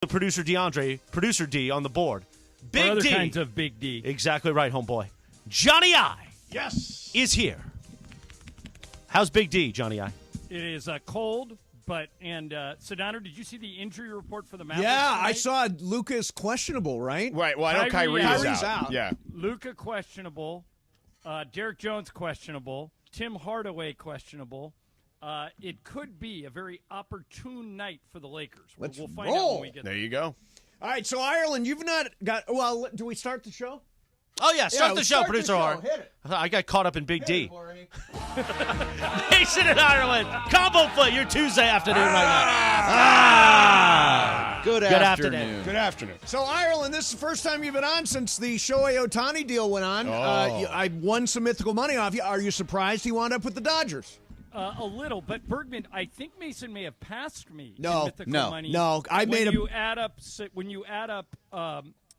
The producer producer D on the board. Big or other D. kinds of Big D. Exactly right, homeboy. Johnny I. Yes. Is here. How's Big D, Johnny I? It is cold, and Sedano, did you see the injury report for the Mavericks? Yeah, tonight? I saw Luka's questionable, right? Right. Well, I know Kyrie's out. Yeah. Luka questionable. Derek Jones questionable. Tim Hardaway questionable. It could be a very opportune night for the Lakers. Let's we'll find roll. out when we get There you go. All right, so Ireland, you've not got. Well, do we start the show? Oh, yeah, start the show, start producer the show. R. Hit it. I got caught up in Big D. Hit it, Barney. Mason in Ireland. Combo foot, your Tuesday afternoon right now. Good afternoon. Good afternoon. So, Ireland, this is the first time you've been on since the Shohei Ohtani deal went on. Oh. I won some mythical money off you. Are you surprised he wound up with the Dodgers? A little, but Bergman, I think Mason may have passed me. in No, mythical no, money. no, I made when a- you add up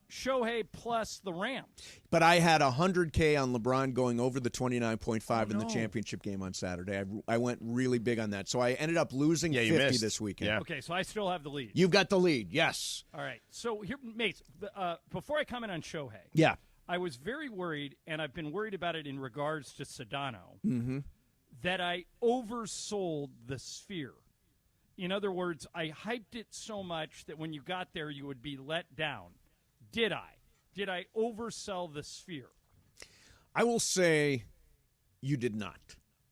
Shohei plus the Rams. But I had $100K on LeBron going over the 29.5 in the championship game on Saturday. I went really big on that. So I ended up losing Yeah, you 50 missed. this weekend. Yeah. Okay, so I still have the lead. You've got the lead, yes. All right. So here, Mace, before I comment on Shohei, Yeah. I was very worried, and I've been worried about it in regards to Sedano, that I oversold the Sphere. In other words, I hyped it so much that when you got there, you would be let down. Did I? Did I oversell the Sphere? I will say you did not.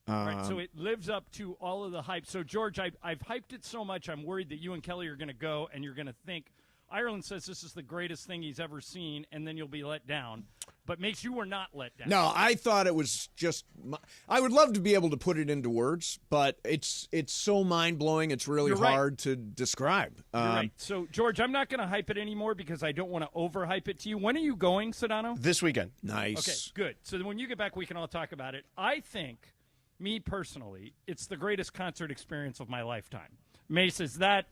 Right, so it lives up to all of the hype. So, George, I've hyped it so much, I'm worried that you and Kelly are going to go and you're going to think, Ireland says this is the greatest thing he's ever seen, and then you'll be let down. But Mace, you were not let down. No, I thought it was just. I would love to be able to put it into words, but it's so mind blowing. It's really You're right. hard to describe. You're right. So, George, I'm not going to hype it anymore because I don't want to overhype it to you. When are you going, Sedano? This weekend. Nice. Okay, good. So then when you get back, we can all talk about it. I think, me personally, it's the greatest concert experience of my lifetime. Mace, is that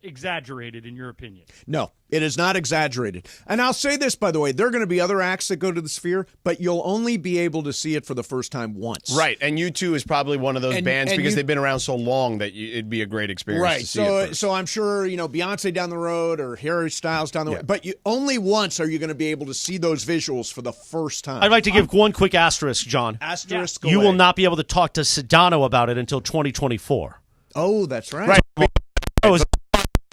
exaggerated in your opinion? No, it is not exaggerated. And I'll say this, by the way, there are going to be other acts that go to the Sphere, but you'll only be able to see it for the first time once. Right, and U2 is probably one of those bands because they've been around so long that it'd be a great experience Right, to see it first. so I'm sure, Beyonce down the road or Harry Styles down the road, but only once are you going to be able to see those visuals for the first time. I'd like to give one quick asterisk, John. Asterisk You away. will not be able to talk to Sedano about it until 2024. Oh, that's right. Right. I was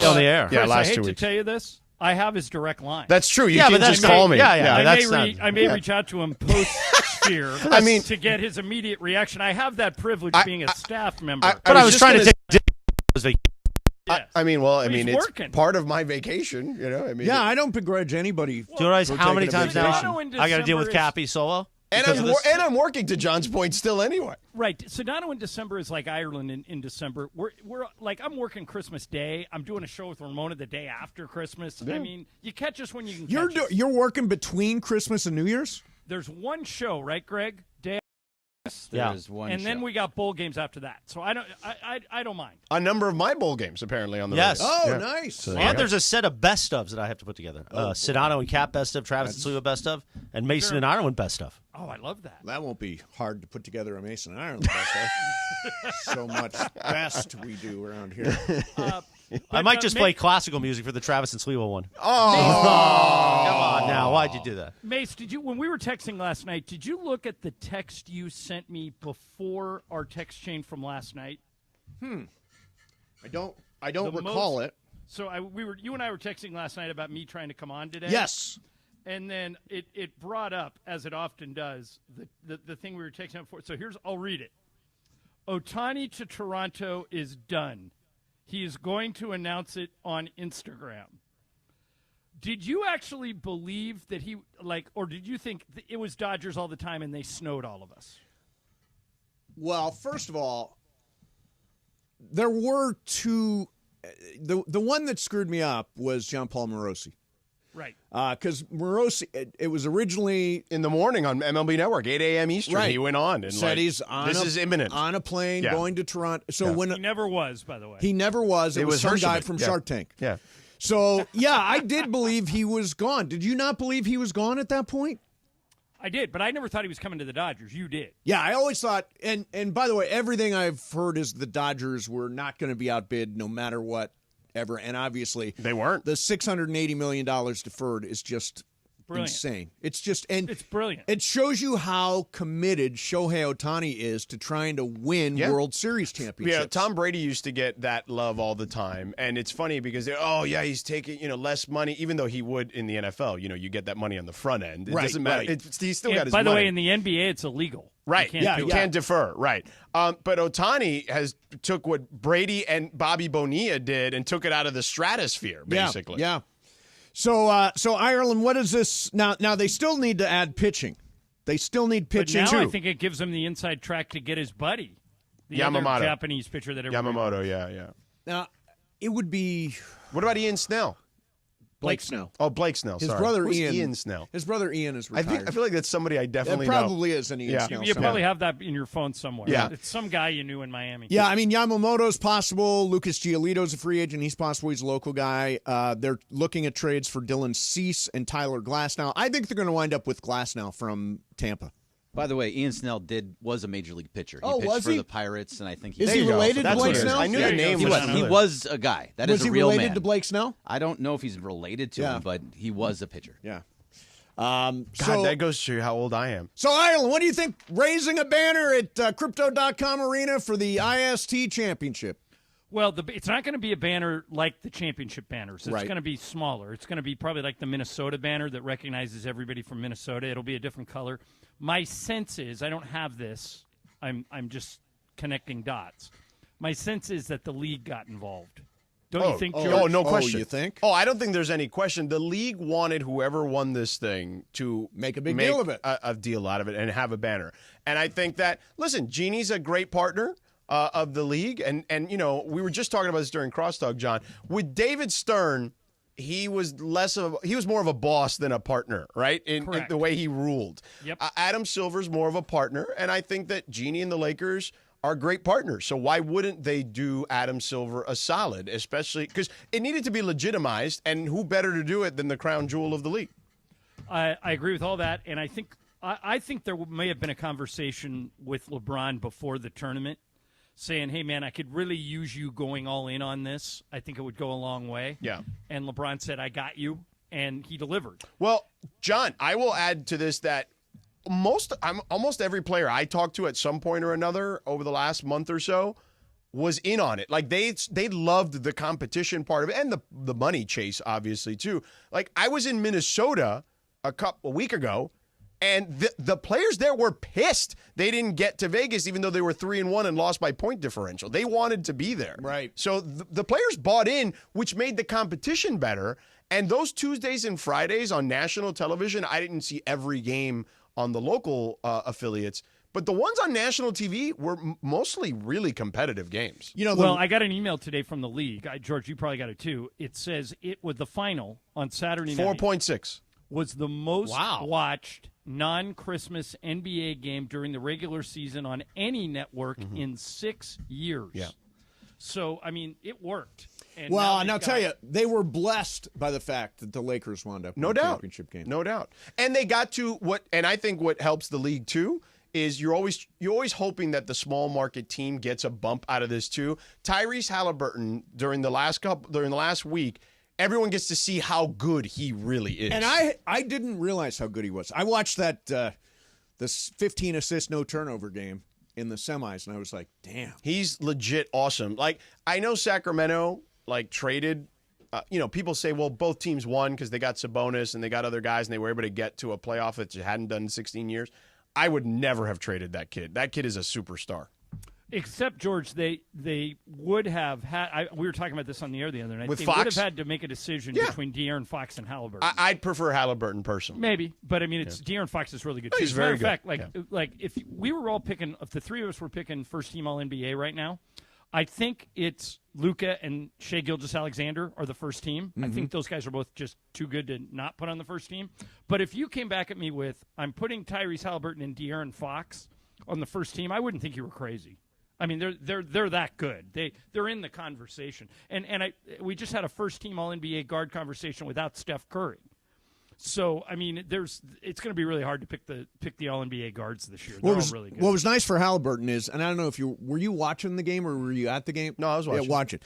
on the air. Yeah, Chris, last I hate 2 to weeks. tell you this. I have his direct line. That's true. You Yeah, can but just that's call me. yeah. I may reach out to him post-Sphere I mean- to get his immediate reaction. I have that privilege being a staff member. But I was just trying to gonna- take Yes. it's He's working. part of my vacation. Yeah, I don't begrudge anybody. Do you realize for how many taking a times now vacation. I got to deal with December is- Cappy solo? And Because of this? I'm working to John's point still anyway. Right. Sedano in December is like Ireland in December. We're like, I'm working Christmas Day. I'm doing a show with Ramona the day after Christmas. I mean, you catch us when you can catch us. You're working between Christmas and New Year's? There's one show, right, Greg? Day, Yeah. There's one and then show. we got bowl games after that. So I don't mind. A number of my bowl games apparently on the Yes. radio. Oh, Yeah. nice. So- And there's a set of best ofs that I have to put together. Sedano and Cap best of, Travis and Sluga best of, and Mason and Ireland best of. Oh, I love that. That won't be hard to put together a Mason and Ireland best, huh? So much best we do around here. I might just play classical music for the Travis and Sluga one. Oh, Come on now. Why'd you do that? Mace, when we were texting last night, did you look at the text you sent me before our text chain from last night? I don't The recall it. So you and I were texting last night about me trying to come on today. Yes. And then it brought up, as it often does, the thing we were texting before. So I'll read it. Ohtani to Toronto is done. He is going to announce it on Instagram. Did you actually believe that or did you think it was Dodgers all the time and they snowed all of us? Well, first of all, there were two. The one that screwed me up was John Paul Morosi. Right. Because Morosi, it was originally in the morning on MLB Network, 8 a.m. Eastern. Right. He went on and said he's on this is imminent. on a plane Yeah. going to Toronto. So when He never was, by the way. he never was, it was some guy Hershey. from Yeah. Shark Tank. Yeah. So yeah, I did believe he was gone. Did you not believe he was gone at that point? I did, but I never thought he was coming to the Dodgers. You did. Yeah, I always thought, and by the way, everything I've heard is the Dodgers were not going to be outbid no matter what ever. And obviously, they weren't. The $680 million deferred is just brilliant. Insane. It's just, and it's brilliant. It shows you how committed Shohei Ohtani is to trying to win World Series championships. Yeah, Tom Brady used to get that love all the time, and it's funny because he's taking less money, even though he would in the NFL. You get that money on the front end. It doesn't matter. Right. He still got his money. By the way, in the NBA, it's illegal. Right. You can't defer. Right. But Ohtani took what Brady and Bobby Bonilla did and took it out of the stratosphere, basically. Yeah. So Ireland, what is this now? Now they still need to add pitching. They still need pitching but now too. I think it gives him the inside track to get his buddy, the Yamamoto. other Japanese pitcher that Yamamoto. Yeah. Now it would be. What about Ian Snell? Blake Snell. Oh, Blake Snell. His sorry. brother Who's Ian Snell. His brother Ian is retired. I feel like that's somebody I definitely know. It probably is an Ian Snell. You probably have that in your phone somewhere. Yeah. It's some guy you knew in Miami. Yeah, I mean, Yamamoto's possible. Lucas Giolito's a free agent. He's possible. He's a local guy. They're looking at trades for Dylan Cease and Tyler Glasnow. I think they're going to wind up with Glasnow from Tampa. By the way, Ian Snell was a major league pitcher. He pitched was for he? the Pirates, and I think Is he related to Blake Snell? I knew the name. He was a guy. That is a real man. Was he related to Blake Snell? I don't know if he's related to him, but he was a pitcher. Yeah. God, that goes to show you how old I am. So, Ireland, what do you think raising a banner at Crypto.com Arena for the IST Championship? Well, it's not going to be a banner like the championship banners. It's Right. going to be smaller. It's going to be probably like the Minnesota banner that recognizes everybody from Minnesota. It'll be a different color. My sense is, I don't have this. I'm just connecting dots. My sense is that the league got involved. Don't you think, George? Oh, no question. You think? Oh, I don't think there's any question. The league wanted whoever won this thing to make a big deal of it. A deal out of it and have a banner. And I think that, listen, Genie's a great partner of the league. And we were just talking about this during Crosstalk, John. With David Stern, he was more of a boss than a partner, right? In the way he ruled. Yep. Adam Silver's more of a partner, and I think that Genie and the Lakers are great partners. So why wouldn't they do Adam Silver a solid, especially because it needed to be legitimized, and who better to do it than the crown jewel of the league? I agree with all that, and I think there may have been a conversation with LeBron before the tournament saying, hey, man, I could really use you going all in on this. I think it would go a long way. Yeah. And LeBron said, I got you, and he delivered. Well, John, I will add to this that almost every player I talked to at some point or another over the last month or so was in on it. Like they loved the competition part of it and the money chase, obviously, too. Like I was in Minnesota a week ago, and the players there were pissed they didn't get to Vegas, even though they were 3-1 and lost by point differential. They wanted to be there. Right. So the players bought in, which made the competition better. And those Tuesdays and Fridays on national television, I didn't see every game on the local affiliates, but the ones on national TV were mostly really competitive games. I got an email today from the league. George, you probably got it too. It says it was the final on Saturday night. 4.6 was the most watched non-Christmas NBA game during the regular season on any network in 6 years. Yeah. So, I mean, it worked. And and I'll tell you, they were blessed by the fact that the Lakers wound up in the championship game. No doubt. And they got to and I think what helps the league too is you're always hoping that the small market team gets a bump out of this too. Tyrese Halliburton during the last week, everyone gets to see how good he really is. And I didn't realize how good he was. I watched that this 15 assist no turnover game in the semis, and I was like, damn. He's legit awesome. Like, I know Sacramento, traded, people say, well, both teams won because they got Sabonis and they got other guys and they were able to get to a playoff that you hadn't done in 16 years. I would never have traded that kid. That kid is a superstar. Except, George, they would have had we were talking about this on the air the other night. With they Fox? would have had to make a decision between De'Aaron Fox and Halliburton. I'd prefer Halliburton personally. Maybe, but I mean, De'Aaron Fox is really good too. He's very As a matter good. of fact, like if we were all picking, if the three of us were picking first team All NBA right now, I think it's Luka and Shai Gilgeous-Alexander are the first team. I think those guys are both just too good to not put on the first team. But if you came back at me with, I'm putting Tyrese Halliburton and De'Aaron Fox on the first team, I wouldn't think you were crazy. I mean, they're that good. They're in the conversation. And we just had a first team All NBA guard conversation without Steph Curry. So I mean, it's going to be really hard to pick the All NBA guards this year. They're all really good. What was nice for Halliburton is, and I don't know if were you watching the game or were you at the game? No, I was watching. Yeah, watching.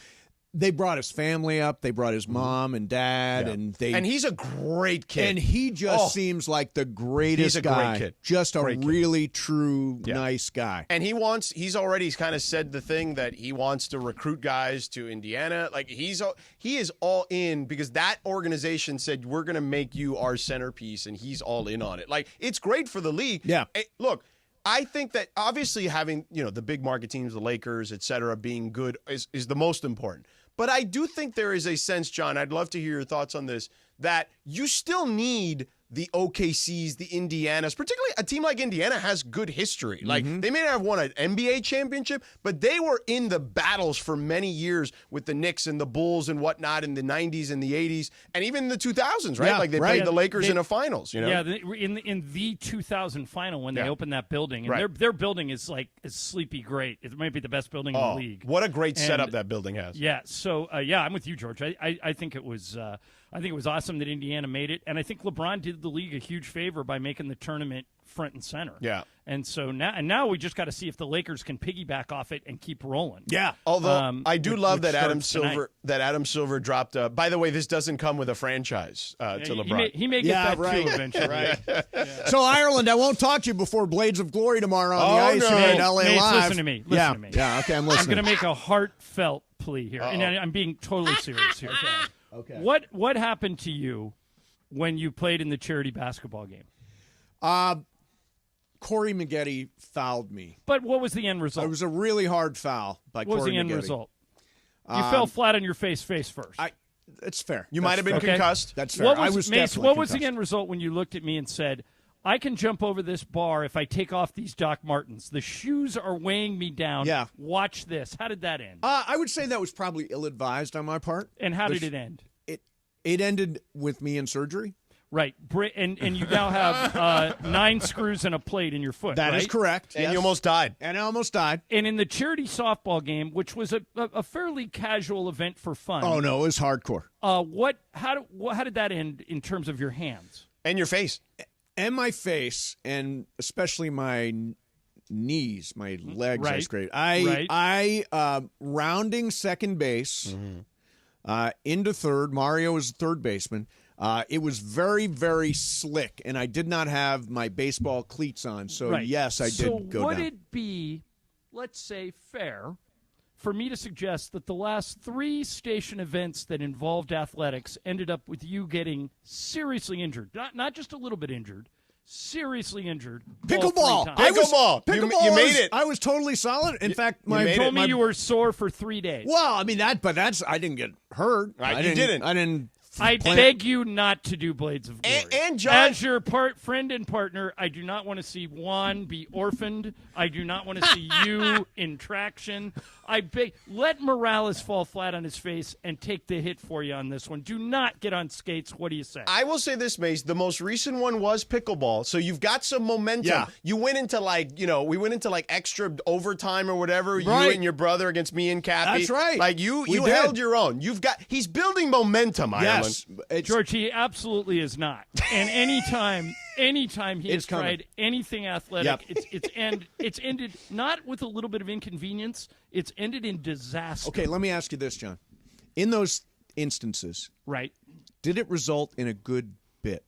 They brought his family up. They brought his mom and dad, and he's a great kid. And he just seems like the greatest He's a guy. great kid. Just a really true, nice guy. And he's already kind of said the thing that he wants to recruit guys to Indiana. Like he is all in because that organization said we're going to make you our centerpiece, and he's all in on it. Like it's great for the league. Yeah. Look, I think that obviously having the big market teams, the Lakers, et cetera, being good is the most important. But I do think there is a sense, John, I'd love to hear your thoughts on this, that you still need the OKCs, the Indianas, particularly a team like Indiana has good history. Like they may not have won an NBA championship, but they were in the battles for many years with the Knicks and the Bulls and whatnot in the 90s and the 80s and even in the 2000s, right? Yeah, like they played the Lakers in a finals, Yeah, in the 2000 final when they opened that building. And their building is sleepy great. It might be the best building in the league. What a great setup that building has. Yeah, so I'm with you, George. I think it was awesome that Indiana made it, and I think LeBron did the league a huge favor by making the tournament front and center. Yeah. And so now we just got to see if the Lakers can piggyback off it and keep rolling. Yeah. Although I do love that Adam Silver dropped. By the way, this doesn't come with a franchise to LeBron. He may get that too eventually. Right. So Ireland, I won't talk to you before Blades of Glory tomorrow on the ice in LA Mace, Live. listen to me. Listen to me. Yeah. Okay, I'm listening. I'm going to make a heartfelt plea here, and I'm being totally serious here. Okay. What happened to you when you played in the charity basketball game? Corey Maggette fouled me. But what was the end result? It was a really hard foul by Corey Maggette. What was the end result? You fell flat on your face first. It's fair. You might have been concussed. That's fair. What I was was concussed. the end result when you looked at me and said, I can jump over this bar if I take off these Doc Martens. The shoes are weighing me down. Yeah. Watch this. How did that end? I would say that was probably ill-advised on my part. And how did it end? It ended with me in surgery. Right. And you now have 9 screws and a plate in your foot. That is correct. And you almost died. And I almost died. And in the charity softball game, which was a fairly casual event for fun. Oh, no, it was hardcore. How did that end in terms of your hands? And your face. And my face, and especially my knees, my legs, I scraped. I rounding second base into third. Mario was the third baseman. It was very, very slick, and I did not have my baseball cleats on. So, yes, I did go down. So would it be, let's say, fair for me to suggest that the last 3 station events that involved athletics ended up with you getting seriously injured? Not just a little bit injured, seriously injured. Pickleball. Pickleball. You made it. I was totally solid. In fact, you told me you were sore for 3 days. Well, I mean, I didn't get hurt. Right, you didn't. I didn't. I beg you not to do Blades of Glory. And John, as your friend and partner, I do not want to see Juan be orphaned. I do not want to see you in traction. I beg, let Morales fall flat on his face and take the hit for you on this one. Do not get on skates. What do you say? I will say this, Mace. The most recent one was pickleball, so you've got some momentum. Yeah. You went into we went into extra overtime or whatever. Right. You and your brother against me and Cappy. That's right. Like you We held did. your own. He's building momentum, Yes. Ireland. George, he absolutely is not. And anytime he has tried anything athletic, it's ended not with a little bit of inconvenience. It's ended in disaster. Okay, let me ask you this, John. In those instances, right? Did it result in a good bit?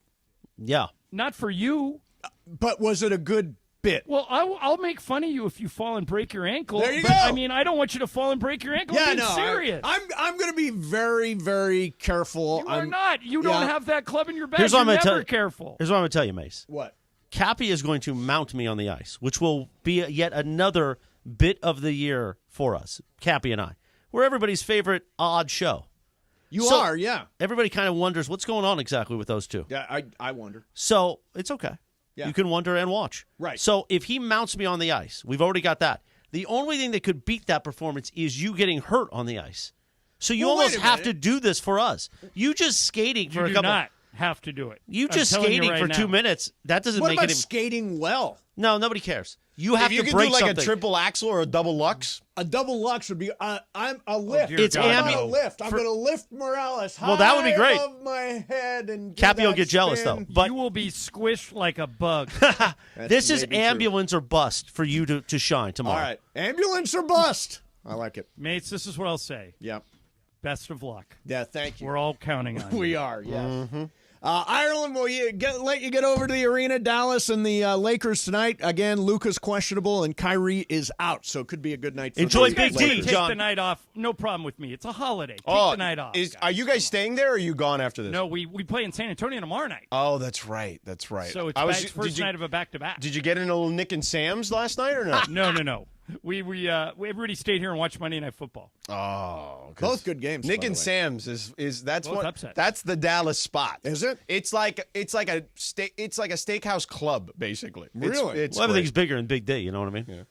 Yeah. Not for you. But was it a good bit? Well, I'll make fun of you if you fall and break your ankle. There you but, go. I mean, I don't want you to fall and break your ankle. I'm being serious. I'm going to be very, very careful. You are not. You don't have that club in your bag. Here's what You're I'm gonna never careful. Here's what I'm going to tell you, Mace. What? Cappy is going to mount me on the ice, which will be yet another bit of the year for us, Cappy and I. We're everybody's favorite odd show. You are, yeah. Everybody kind of wonders what's going on exactly with those two. Yeah, I wonder. So it's okay. Yeah. You can wonder and watch. Right. So if he mounts me on the ice, we've already got that. The only thing that could beat that performance is you getting hurt on the ice. So you almost have to do this for us. You just skating for You a do couple. not have to do it. You I'm just telling you skating right for now. 2 minutes. That doesn't What make about it. skating well? No, nobody cares. You have If you to could break do like something. a triple axle or a double lux. A double lux would be. I'm a lift. dear It's God, I'm ambi- on a lift. I'm going to lift Morales high Well, that would be great. above my head and. Cappy will get jealous though. But you will be squished like a bug. this is maybe true. ambulance or bust for you to shine tomorrow. All right, ambulance or bust. I like it. Mates, this is what I'll say. Yeah. Best of luck. Yeah, thank you. We're all counting on you. We are, yes. Ireland, will let you get over to the arena? Dallas and the Lakers tonight. Again, Luka's questionable and Kyrie is out, so it could be a good night for Enjoy the Big Lakers. D, Take John. the night off. No problem with me. It's a holiday. Take the night off. Are you guys staying there or are you gone after this? No, we play in San Antonio tomorrow night. Oh, that's right. That's right. So it's Bag's first night of a back-to-back. Did you get in a little Nick and Sam's last night or not? No. We everybody stayed here and watched Monday Night Football. Oh, Both good games. Nick by and the way. Sam's is that's Both what upsets. that's the Dallas spot. Is it? It's like a steakhouse club basically. Really? It's Well, everything's great. bigger in Big D, you know what I mean? Yeah.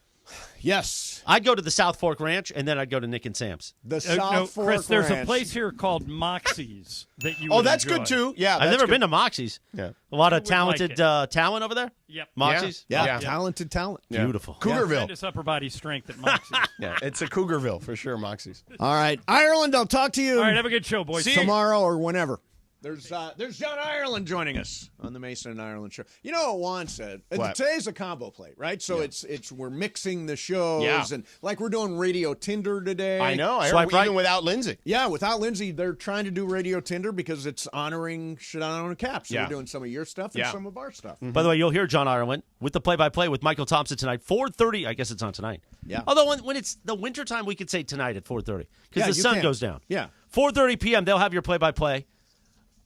Yes. I'd go to the South Fork Ranch, and then I'd go to Nick and Sam's. The No, South Fork Chris, there's a Ranch. place here called Moxie's that you. Oh, would that's enjoy. good too. Yeah, I've never been to Moxie's. Yeah. A lot of would like talented it. talent over there. Yep. Moxie's. Yeah, Yeah. talented talent. Yeah. Beautiful. Cougarville. Tremendous upper body strength at Moxie's. Yeah, it's a Cougarville for sure. Moxie's. All right, Ireland, I'll talk to you All right, have a good show, boys. tomorrow or whenever. There's John Ireland joining us on the Mason and Ireland show. You know what Juan said? What? Today's a combo plate, right? So it's we're mixing the shows Yeah. and like we're doing Radio Tinder today. I know. I Swipe heard right. even without Lindsay. Yeah, without Lindsay, they're trying to do Radio Tinder because it's honoring Sedano and Caps. So Yeah. we're doing some of your stuff and Yeah. some of our stuff. By the way, you'll hear John Ireland with the play-by-play with Michael Thompson tonight, 4:30. I guess it's on tonight. Yeah. Although when it's the wintertime, we could say tonight at 4:30 because Yeah, the you sun can. goes down. Yeah. 4:30 p.m. They'll have your play-by-play.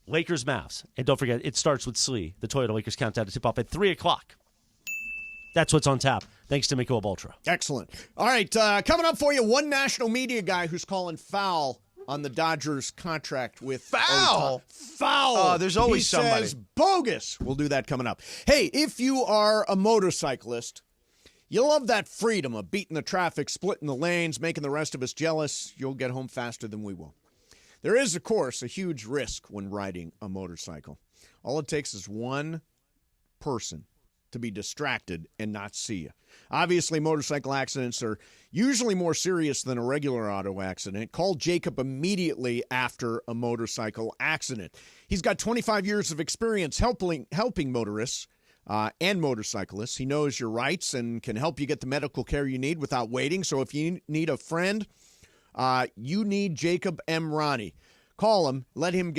Lakers, Mavs. And don't forget, it starts with Slee. The Toyota Lakers countdown to tip-off at 3 o'clock. That's what's on tap, thanks to Michelob Ultra. Excellent. All right, coming up for you, one national media guy who's calling foul on the Dodgers contract with Foul? Ohtani. Foul. Oh, there's always he somebody. Says bogus. We'll do that coming up. Hey, if you are a motorcyclist, you love that freedom of beating the traffic, splitting the lanes, making the rest of us jealous. You'll get home faster than we will. There is, of course, a huge risk when riding a motorcycle. All it takes is one person to be distracted and not see you. Obviously, motorcycle accidents are usually more serious than a regular auto accident. Call Jacob immediately after a motorcycle accident. He's got 25 years of experience helping motorists and motorcyclists. He knows your rights and can help you get the medical care you need without waiting. So if you need a friend, you need Jacob M. Ronnie. Call him. Let him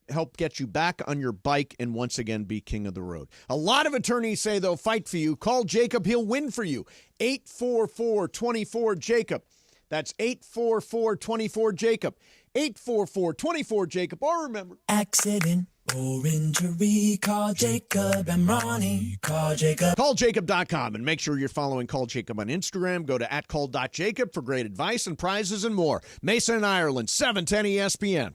help get you back on your bike and once again be king of the road. A lot of attorneys say they'll fight for you. Call Jacob. He'll win for you. 844-24-JACOB. That's 844-24-JACOB. 844-24-JACOB. Or remember, Accident or injury, call Jacob and Ronnie. Call Jacob. CallJacob.com and make sure you're following Call Jacob on Instagram. Go to @call.jacob for great advice and prizes and more. Mason and Ireland, 710 ESPN.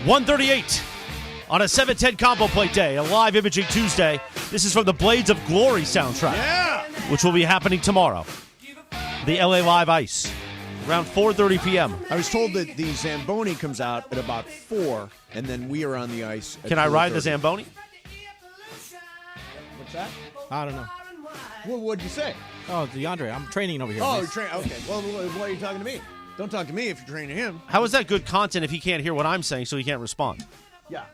138 on a 710 combo plate day, a live imaging Tuesday. This is from the Blades of Glory soundtrack, which will be happening tomorrow. The LA Live Ice, around 4:30 p.m. I was told that the Zamboni comes out at about 4, and then we are on the ice at Can I ride the 4:30. Zamboni? What's that? I don't know. What'd you say? Oh, DeAndre, I'm training over here. Oh, Mace. you're training. Okay. Well, why are you talking to me? Don't talk to me if you're training him. How is that good content if he can't hear what I'm saying, so he can't respond? Yeah.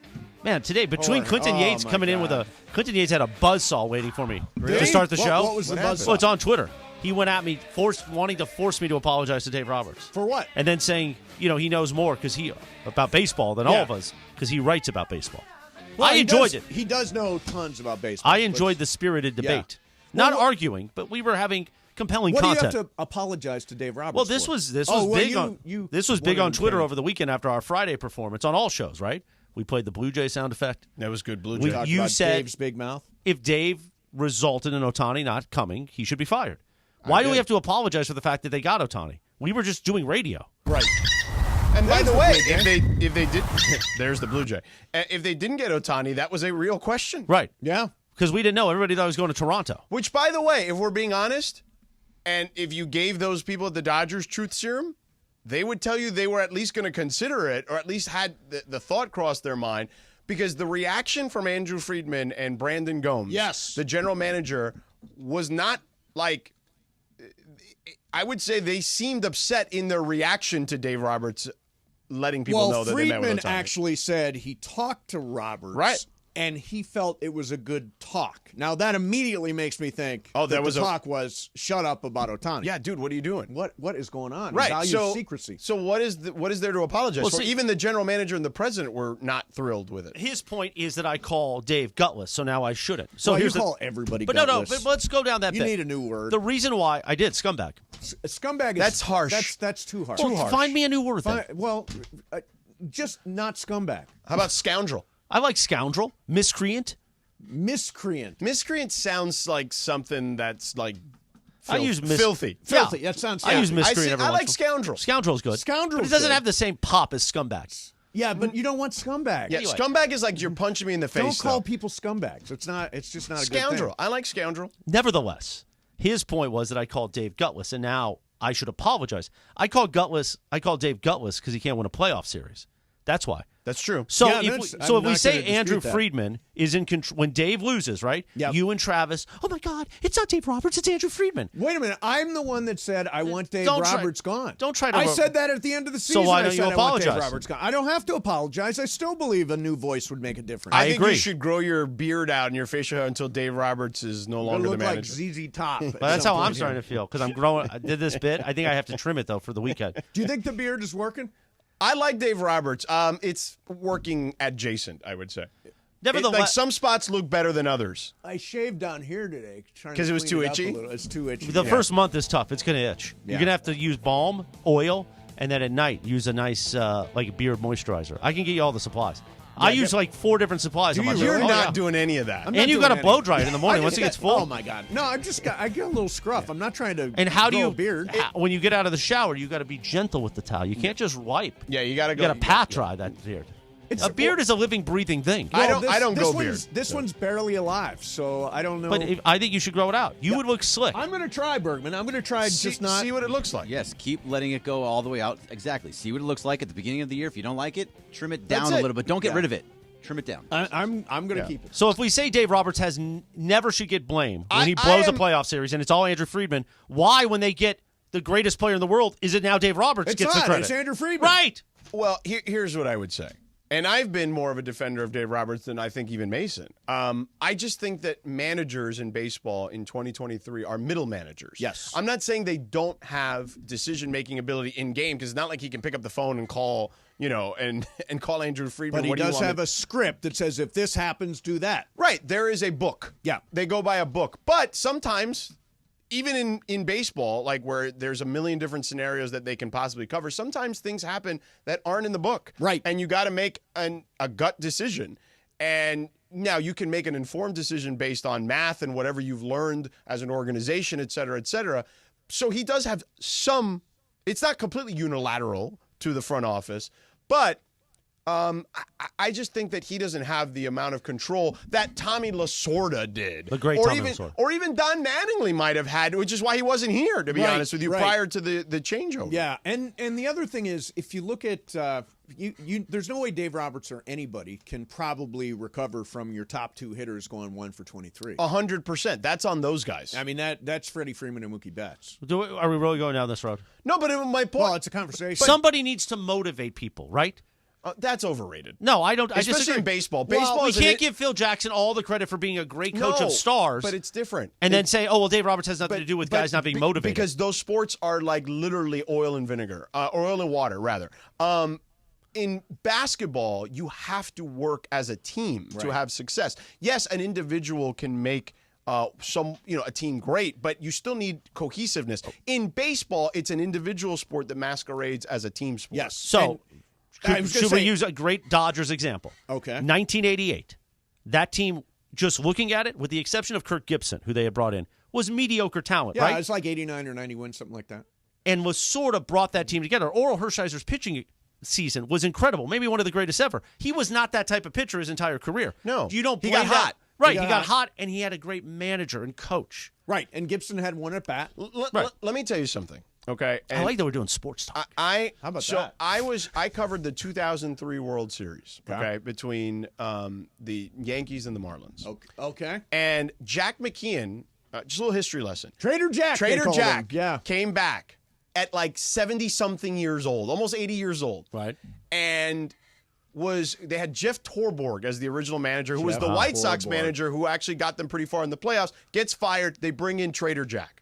Man, today, between Clinton Yates my coming in with God. Clinton Yates had a buzzsaw waiting for me Really? to start the show. What was the buzzsaw? Well, it's on Twitter. He went at me, wanting to force me to apologize to Dave Roberts. For what? And then saying, he knows more about baseball than all of us because he writes about baseball. Well, I enjoyed it. He does know tons about baseball. I enjoyed the spirited debate. Not arguing, but we were having compelling What content. do you have to apologize to Dave Roberts Well, this for? was big on Twitter over the weekend after our Friday performance on all shows, right? We played the Blue Jay sound effect. That was good, Blue We- Jay. Talked you about said- Dave's big mouth. If Dave resulted in Ohtani not coming, he should be fired. Why do we have to apologize for the fact that they got Ohtani? We were just doing radio. Right. And by the That's way, the Blue if they did, there's the Blue Jay. If they didn't get Ohtani, that was a real question. Right. Yeah. Because we didn't know. Everybody thought he was going to Toronto. Which, by the way, if we're being honest, and if you gave those people at the Dodgers truth serum, they would tell you they were at least going to consider it, or at least had the thought cross their mind, because the reaction from Andrew Friedman and Brandon Gomes, Yes. the general manager, was not like, I would say they seemed upset in their reaction to Dave Roberts letting people know that they met with Friedman Ohtani. actually said he talked to Roberts. Right. And he felt it was a good talk. Now, that immediately makes me think the talk was shut up about Ohtani. Yeah, dude, what are you doing? What is going on? Right. Value secrecy. So what is there to apologize for? see- Even the general manager and the president were not thrilled with it. His point is that I call Dave gutless, so now I shouldn't. So Well, here's you the call everybody But gutless. but let's go down that You bit. need a new word. The reason why I did scumbag. Scumbag is... That's harsh. That's too harsh. Well, find me a new word then. Well, just not scumbag. How about scoundrel? I like scoundrel, miscreant. Miscreant. Miscreant sounds like something that's like I use filthy. Filthy. Yeah. That sounds... I use miscreant every I once like in a- scoundrel. Scoundrel's good. Scoundrel's But it doesn't good. have the same pop as scumbag. Yeah, but you don't want scumbag. Yeah, Anyway. scumbag is like you're punching me in the face. Don't call though. people scumbags. It's just not a Scoundrel. good thing. I like scoundrel. Nevertheless, his point was that I called Dave gutless, and now I should apologize. I called Dave gutless because he can't win a playoff series. That's why. That's true. So Yeah, if that's- we, I'm so if we not say gonna dispute Andrew that. Friedman is in control when Dave loses, right? Yep. You and Travis, oh my God, it's not Dave Roberts, it's Andrew Friedman. Wait a minute. I'm the one that said I want Dave Don't try- Roberts gone. don't try to I ro- said that at the end of the season. why I don't you said I want Dave apologize? Roberts gone. I don't have to apologize. I still believe a new voice would make a difference. I think agree. you should grow your beard out and your facial hair until Dave Roberts is no I longer the look like manager. ZZ Top. But that's how I'm starting to feel because I'm growing. I did this bit. I think I have to trim it though for the weekend. Do you think the beard is working? I like Dave Roberts. It's working adjacent, I would say. Nevertheless, Like some spots look better than others. I shaved down here today. 'Cause it was too itchy? It's too itchy. the first month is tough. It's going to itch. Yeah. You're going to have to use balm, oil, and then at night use a nice like beard moisturizer. I can get you all the supplies. I use like 4 different supplies on my you beard. You're really? Oh, not yeah. doing any of that. I'm not And you doing got to any. blow dry it in the morning I once just it gets got- full. Oh my God! No, I get a little scruff. I'm not trying to. And how do grow you a beard? when you get out of the shower? You got to be gentle with the towel. You can't just wipe. Yeah, you got to You go. got to pat dry that beard. It's- A beard is a living, breathing thing. I don't this go one's, beard. This one's barely alive, so I don't know. But I think you should grow it out. You would look slick. I'm going to try, Bergman. I'm going to try see, just not. see what it looks like. Yes, keep letting it go all the way out. Exactly. See what it looks like at the beginning of the year. If you don't like it, trim it down That's a it. little bit. Don't get Yeah. rid of it. Trim it down. I'm going to keep it. So if we say Dave Roberts has never should get blamed when I- he I blows a am- playoff series and it's all Andrew Friedman, why when they get the greatest player in the world is it now Dave Roberts It's gets the not. credit? It's Andrew Friedman. Right. Well, here's what I would say. And I've been more of a defender of Dave Roberts than I think even Mason. I just think that managers in baseball in 2023 are middle managers. Yes. I'm not saying they don't have decision-making ability in game because it's not like he can pick up the phone and call, and call Andrew Friedman. But he what do you does want have me- a script that says if this happens, do that. Right. There is a book. Yeah. They go by a book. But sometimes, even in baseball, like where there's a million different scenarios that they can possibly cover, sometimes things happen that aren't in the book. Right. And you got to make a gut decision. And now you can make an informed decision based on math and whatever you've learned as an organization, et cetera, et cetera. So he does have some, it's not completely unilateral to the front office, but I just think that he doesn't have the amount of control that Tommy Lasorda did. The great Tommy Lasorda. Or even Don Mattingly might have had, which is why he wasn't here, to be honest with you, prior to the changeover. Yeah, and the other thing is, if you look at there's no way Dave Roberts or anybody can probably recover from your top two hitters going 1 for 23. 100%. That's on those guys. I mean, that's Freddie Freeman and Mookie Betts. Are we really going down this road? No, but my point. Well, it's a conversation. Somebody needs to motivate people, right? That's overrated. No, I don't. Especially in baseball. Well, we can't give Phil Jackson all the credit for being a great coach of stars. But it's different. And then say, oh, well, Dave Roberts has nothing to do with guys not being motivated. Because those sports are like literally oil and vinegar. Oil and water, rather. In basketball, you have to work as a team to have success. Yes, an individual can make a team great, but you still need cohesiveness. In baseball, it's an individual sport that masquerades as a team sport. Yes. So... Should we use a great Dodgers example? Okay. 1988. That team, just looking at it, with the exception of Kirk Gibson, who they had brought in, was mediocre talent, right? Yeah, it's like 89 or 91, something like that. And was sort of brought that team together. Oral Hershiser's pitching season was incredible, maybe one of the greatest ever. He was not that type of pitcher his entire career. No. You don't blame He got hot. Right, he got hot, and he had a great manager and coach. Right, and Gibson had one at bat. Let me tell you something. Okay, I like that we're doing sports talk. How about that? I covered the 2003 World Series. Okay, between the Yankees and the Marlins. Okay, and Jack McKeon. Just a little history lesson. Trader Jack came back at like 70-something years old, almost 80 years old. Right, and they had Jeff Torborg as the original manager, who was the White Sox manager, who actually got them pretty far in the playoffs. Gets fired. They bring in Trader Jack.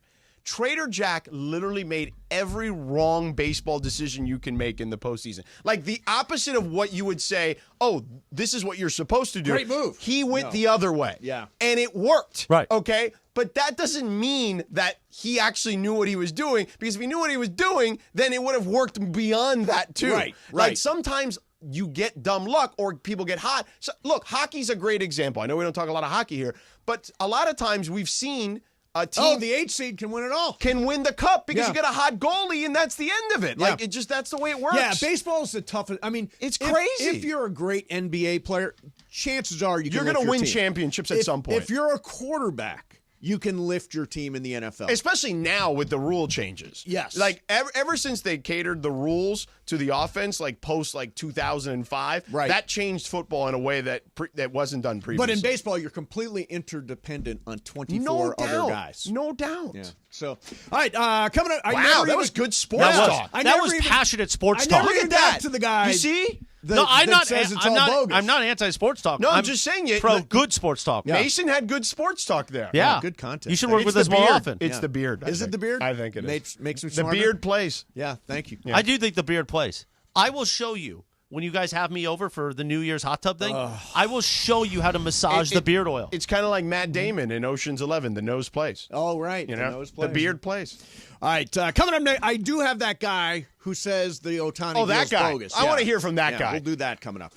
Trader Jack literally made every wrong baseball decision you can make in the postseason. Like the opposite of what you would say, oh, this is what you're supposed to do. Great move. He went the other way. Yeah. And it worked. Right. Okay? But that doesn't mean that he actually knew what he was doing, because if he knew what he was doing, then it would have worked beyond that too. Right. Like sometimes you get dumb luck or people get hot. So, look, hockey's a great example. I know we don't talk a lot of hockey here, but a lot of times we've seen a team the 8 seed can win it all. Can win the cup because you get a hot goalie and that's the end of it. Like that's the way it works. Yeah, baseball is the toughest. I mean, it's crazy. If you're a great NBA player, chances are you're going to win championships at some point. If you're a quarterback, you can lift your team in the NFL. Especially now with the rule changes. Yes. Like ever since they catered the rules to the offense, like post 2005, that changed football in a way that wasn't done previously. But in baseball, you're completely interdependent on 24 other guys. No doubt. Yeah. So, all right, coming up. Wow, that was good sports talk. That was passionate sports talk. Look at that. To the guy. You see? I'm not anti-sports talk. No, I'm just saying it. Good sports talk. Yeah. Mason had good sports talk there. Yeah. Good content. You should work with us more often. It's the beard. Is it the beard? I think it is. Makes him the smarter. beard plays. Yeah, thank you. Yeah. I do think the beard plays. I will show you when you guys have me over for the New Year's hot tub thing. I will show you how to massage the beard oil. It's kind of like Matt Damon in Ocean's 11. The nose plays. Oh, right. You the know, nose plays. The beard plays. All right, coming up next, I do have that guy who says the Ohtani that guy. bogus. I want to hear from that guy. We'll do that coming up.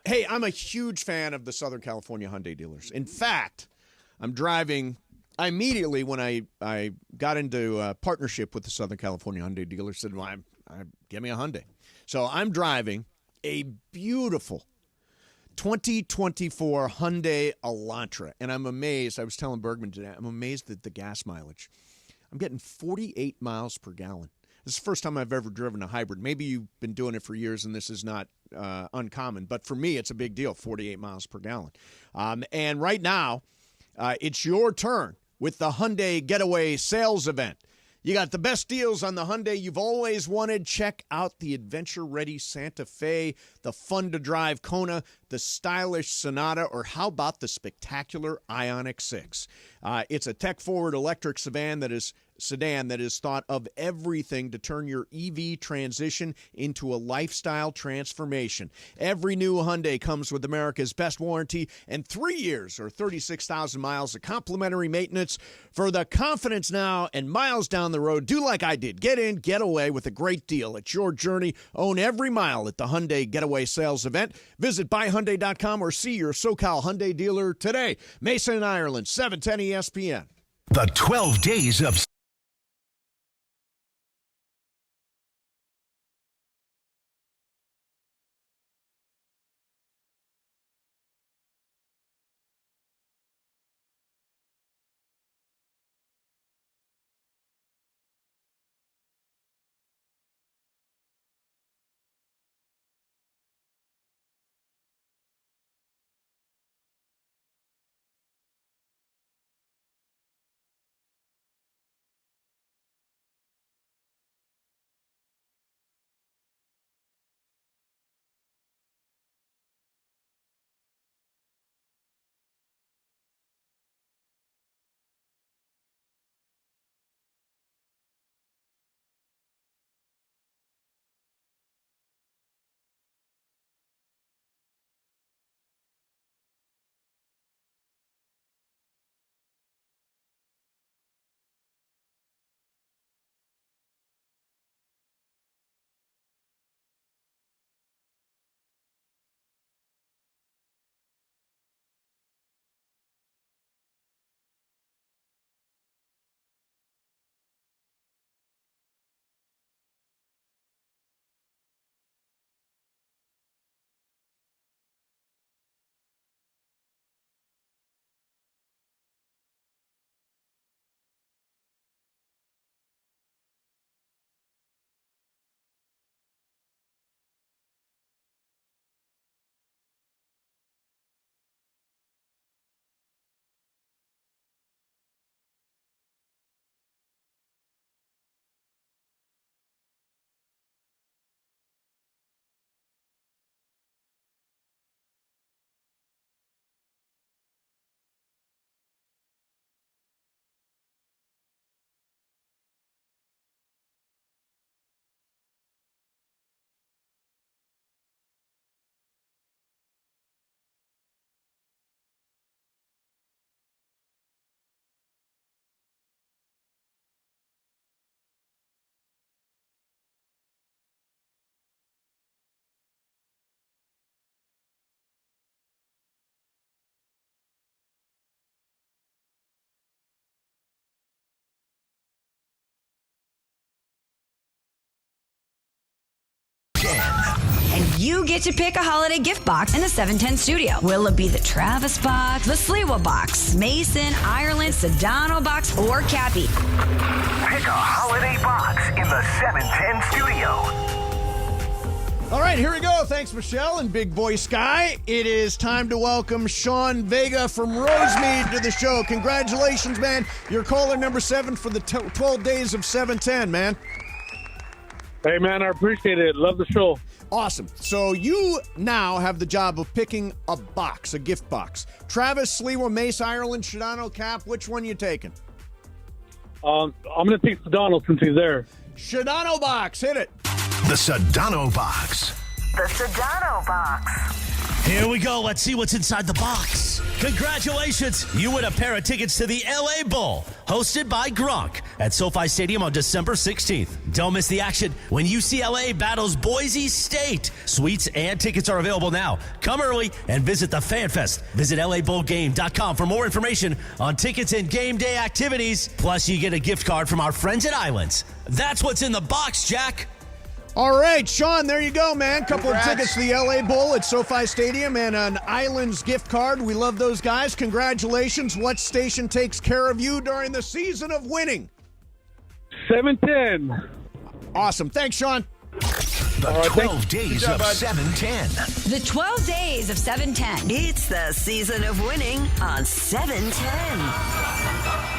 Hey, I'm a huge fan of the Southern California Hyundai dealers. In fact, I'm driving. Immediately when I got into a partnership with the Southern California Hyundai dealer, said, well, give me a Hyundai. So I'm driving a beautiful 2024 Hyundai Elantra, and I'm amazed. I was telling Bergman today, I'm amazed at the gas mileage. I'm getting 48 miles per gallon. This is the first time I've ever driven a hybrid. Maybe you've been doing it for years, and this is not uncommon. But for me, it's a big deal, 48 miles per gallon. And right now, it's your turn with the Hyundai Getaway Sales Event. You got the best deals on the Hyundai you've always wanted. Check out the adventure-ready Santa Fe, the fun-to-drive Kona, the stylish Sonata, or how about the spectacular Ioniq 6? It's a tech-forward electric sedan that is thought of everything to turn your EV transition into a lifestyle transformation. Every new Hyundai comes with America's best warranty and 3 years or 36,000 miles of complimentary maintenance. For the confidence now and miles down the road, do like I did. Get in, get away with a great deal. It's your journey. Own every mile at the Hyundai Getaway Sales Event. Visit buyhyundai.com or see your SoCal Hyundai dealer today. Mason, Ireland, 710 ESPN. The 12 days of You get to pick a holiday gift box in the 710 studio. Will it be the Travis box, the Sliwa box, Mason, Ireland, Sedano box, or Cappy? Pick a holiday box in the 710 studio. All right, here we go. Thanks, Michelle and Big Boy Sky. It is time to welcome Sean Vega from Rosemead to the show. Congratulations, man. You're caller number 7 for the 12 days of 710, man. Hey, man, I appreciate it. Love the show. Awesome. So you now have the job of picking a box, a gift box. Travis, Sliwa, Mase, Ireland, Sedano, Cap, which one you taking? I'm going to take Sedano since he's there. Sedano box, hit it. The Sedano box. The Sedano box. Here we go. Let's see what's inside the box. Congratulations. You win a pair of tickets to the LA Bowl, hosted by Gronk at SoFi Stadium on December 16th. Don't miss the action when UCLA battles Boise State. Suites and tickets are available now. Come early and visit the Fan Fest. Visit LABowlGame.com for more information on tickets and game day activities. Plus, you get a gift card from our friends at Islands. That's what's in the box, Jack. All right, Sean, there you go, man. Couple of tickets to the LA Bowl at SoFi Stadium and an Islands gift card. We love those guys. Congratulations. What station takes care of you during the season of winning? 710. Awesome. Thanks, Sean. The 12 days of 710. The 12 days of 710. It's the season of winning on 710.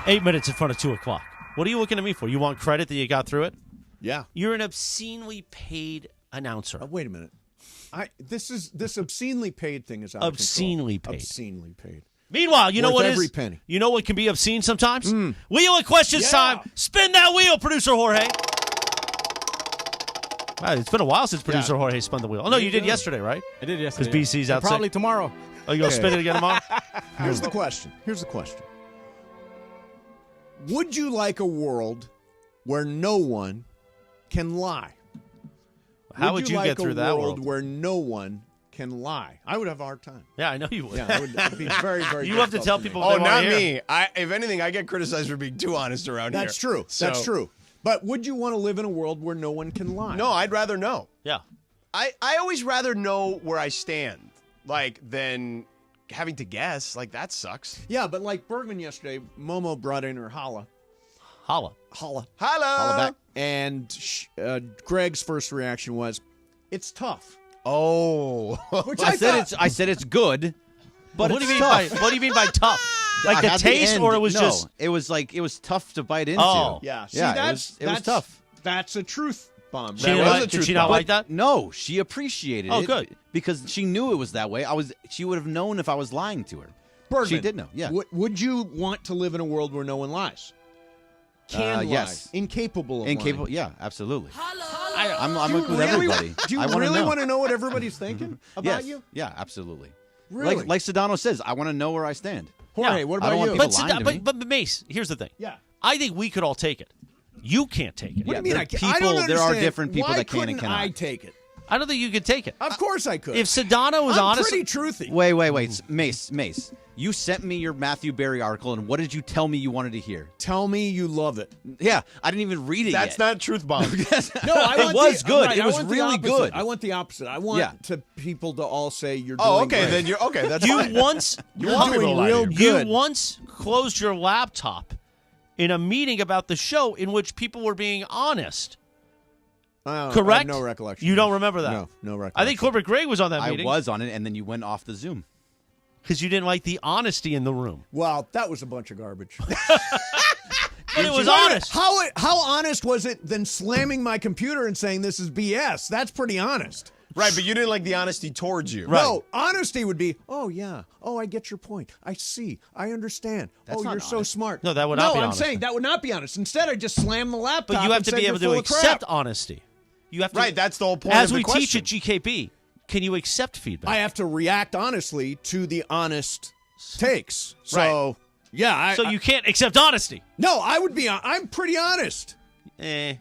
8 minutes in front of 2 o'clock. What are you looking at me for? You want credit that you got through it? Yeah. You're an obscenely paid announcer. Wait a minute. This obscenely paid thing is out Obscenely of control. paid. Obscenely paid. Meanwhile, you know Worth what every is? penny. You know what can be obscene sometimes? Wheel of questions time. Spin that wheel, producer Jorge. Wow, it's been a while since producer Jorge spun the wheel. Oh, no, you did yesterday, right? I did yesterday. Because BC's out Probably sick. tomorrow. Oh, you going to spin it again tomorrow? Here's the question. Would you like a world where no one can lie? How would you get through that world world? where no one can lie? I would have a hard time. Yeah, I know you would. Yeah, it would be very, very You have to difficult tell for me. people Oh, they not wanna hear. me. If anything, I get criticized for being too honest around here. That's true. So- That's true. But would you want to live in a world where no one can lie? No, I'd rather know. Yeah. I always rather know where I stand, than having to guess. That sucks. Yeah, but like Bergman yesterday, Momo brought in her holla. Holla. Holla Holla. back. And Greg's first reaction was, it's tough. Oh. Which I said it's good, but what do you it's mean tough. by what do you mean by tough? Like I the had taste, end. or it was No, just it was tough to bite into. Oh. Yeah. See, Yeah, it was tough. That's a truth bomb. She didn't like, did she not like that? No, she appreciated Oh, it. good. Because she knew it was that way. She would have known if I was lying to her. Bergman, She did know. Yeah. Would you want to live in a world where no one lies? Can lie. yes. Incapable of Incapable. lying. Yeah, absolutely. Do I'm you with really everybody. Do you I wanna really know. want to know what everybody's thinking about Yes. you? Yeah, absolutely. Really? Like Sedano says, I want to know where I stand. Jorge, Yeah. what I don't about want you? people But, lying to me. but Mace, here's the thing. Yeah. I think we could all take it. You can't take it. What do you mean there I can't? people- I don't there are understand. different people Why that can and couldn't cannot. I take it? I don't think you could take it. Of course I could. If Sedano was I'm honest, pretty truthy. Wait. Mace. You sent me your Matthew Berry article, and what did you tell me you wanted to hear? Tell me you love it. Yeah, I didn't even read it That's yet. not truth bomb. No, I It want was the, good. right, It I was want the really opposite. good. I want the opposite. I want people to all say you're doing Oh, okay. great. Then you're okay. That's you fine. once You want people to doing lie to real you. good. you once closed your laptop in a meeting about the show in which people were being honest. I Correct? have no recollection. You don't remember that? No recollection. I think Corbett Gregg was on that I meeting was on it, and then you went off the Zoom. because you didn't like the honesty in the room. Well, that was a bunch of garbage. But it was honest. How honest was it than slamming my computer and saying this is BS? That's pretty honest. Right, but you didn't like the honesty towards you. No, honesty would be, oh, yeah. Oh, I get your point. I see. I understand. That's you're not so honest. smart. No, that would not be I'm honest. saying that would not be honest. Instead, I just slammed the laptop But you have and to said be you're able to full of accept crap. honesty. You have to, Right, that's the whole point As of the we teach question. at GKB, can you accept feedback? I have to react honestly to the honest takes. So, yeah. so you can't accept honesty. No, I would be. I'm pretty honest. Eh.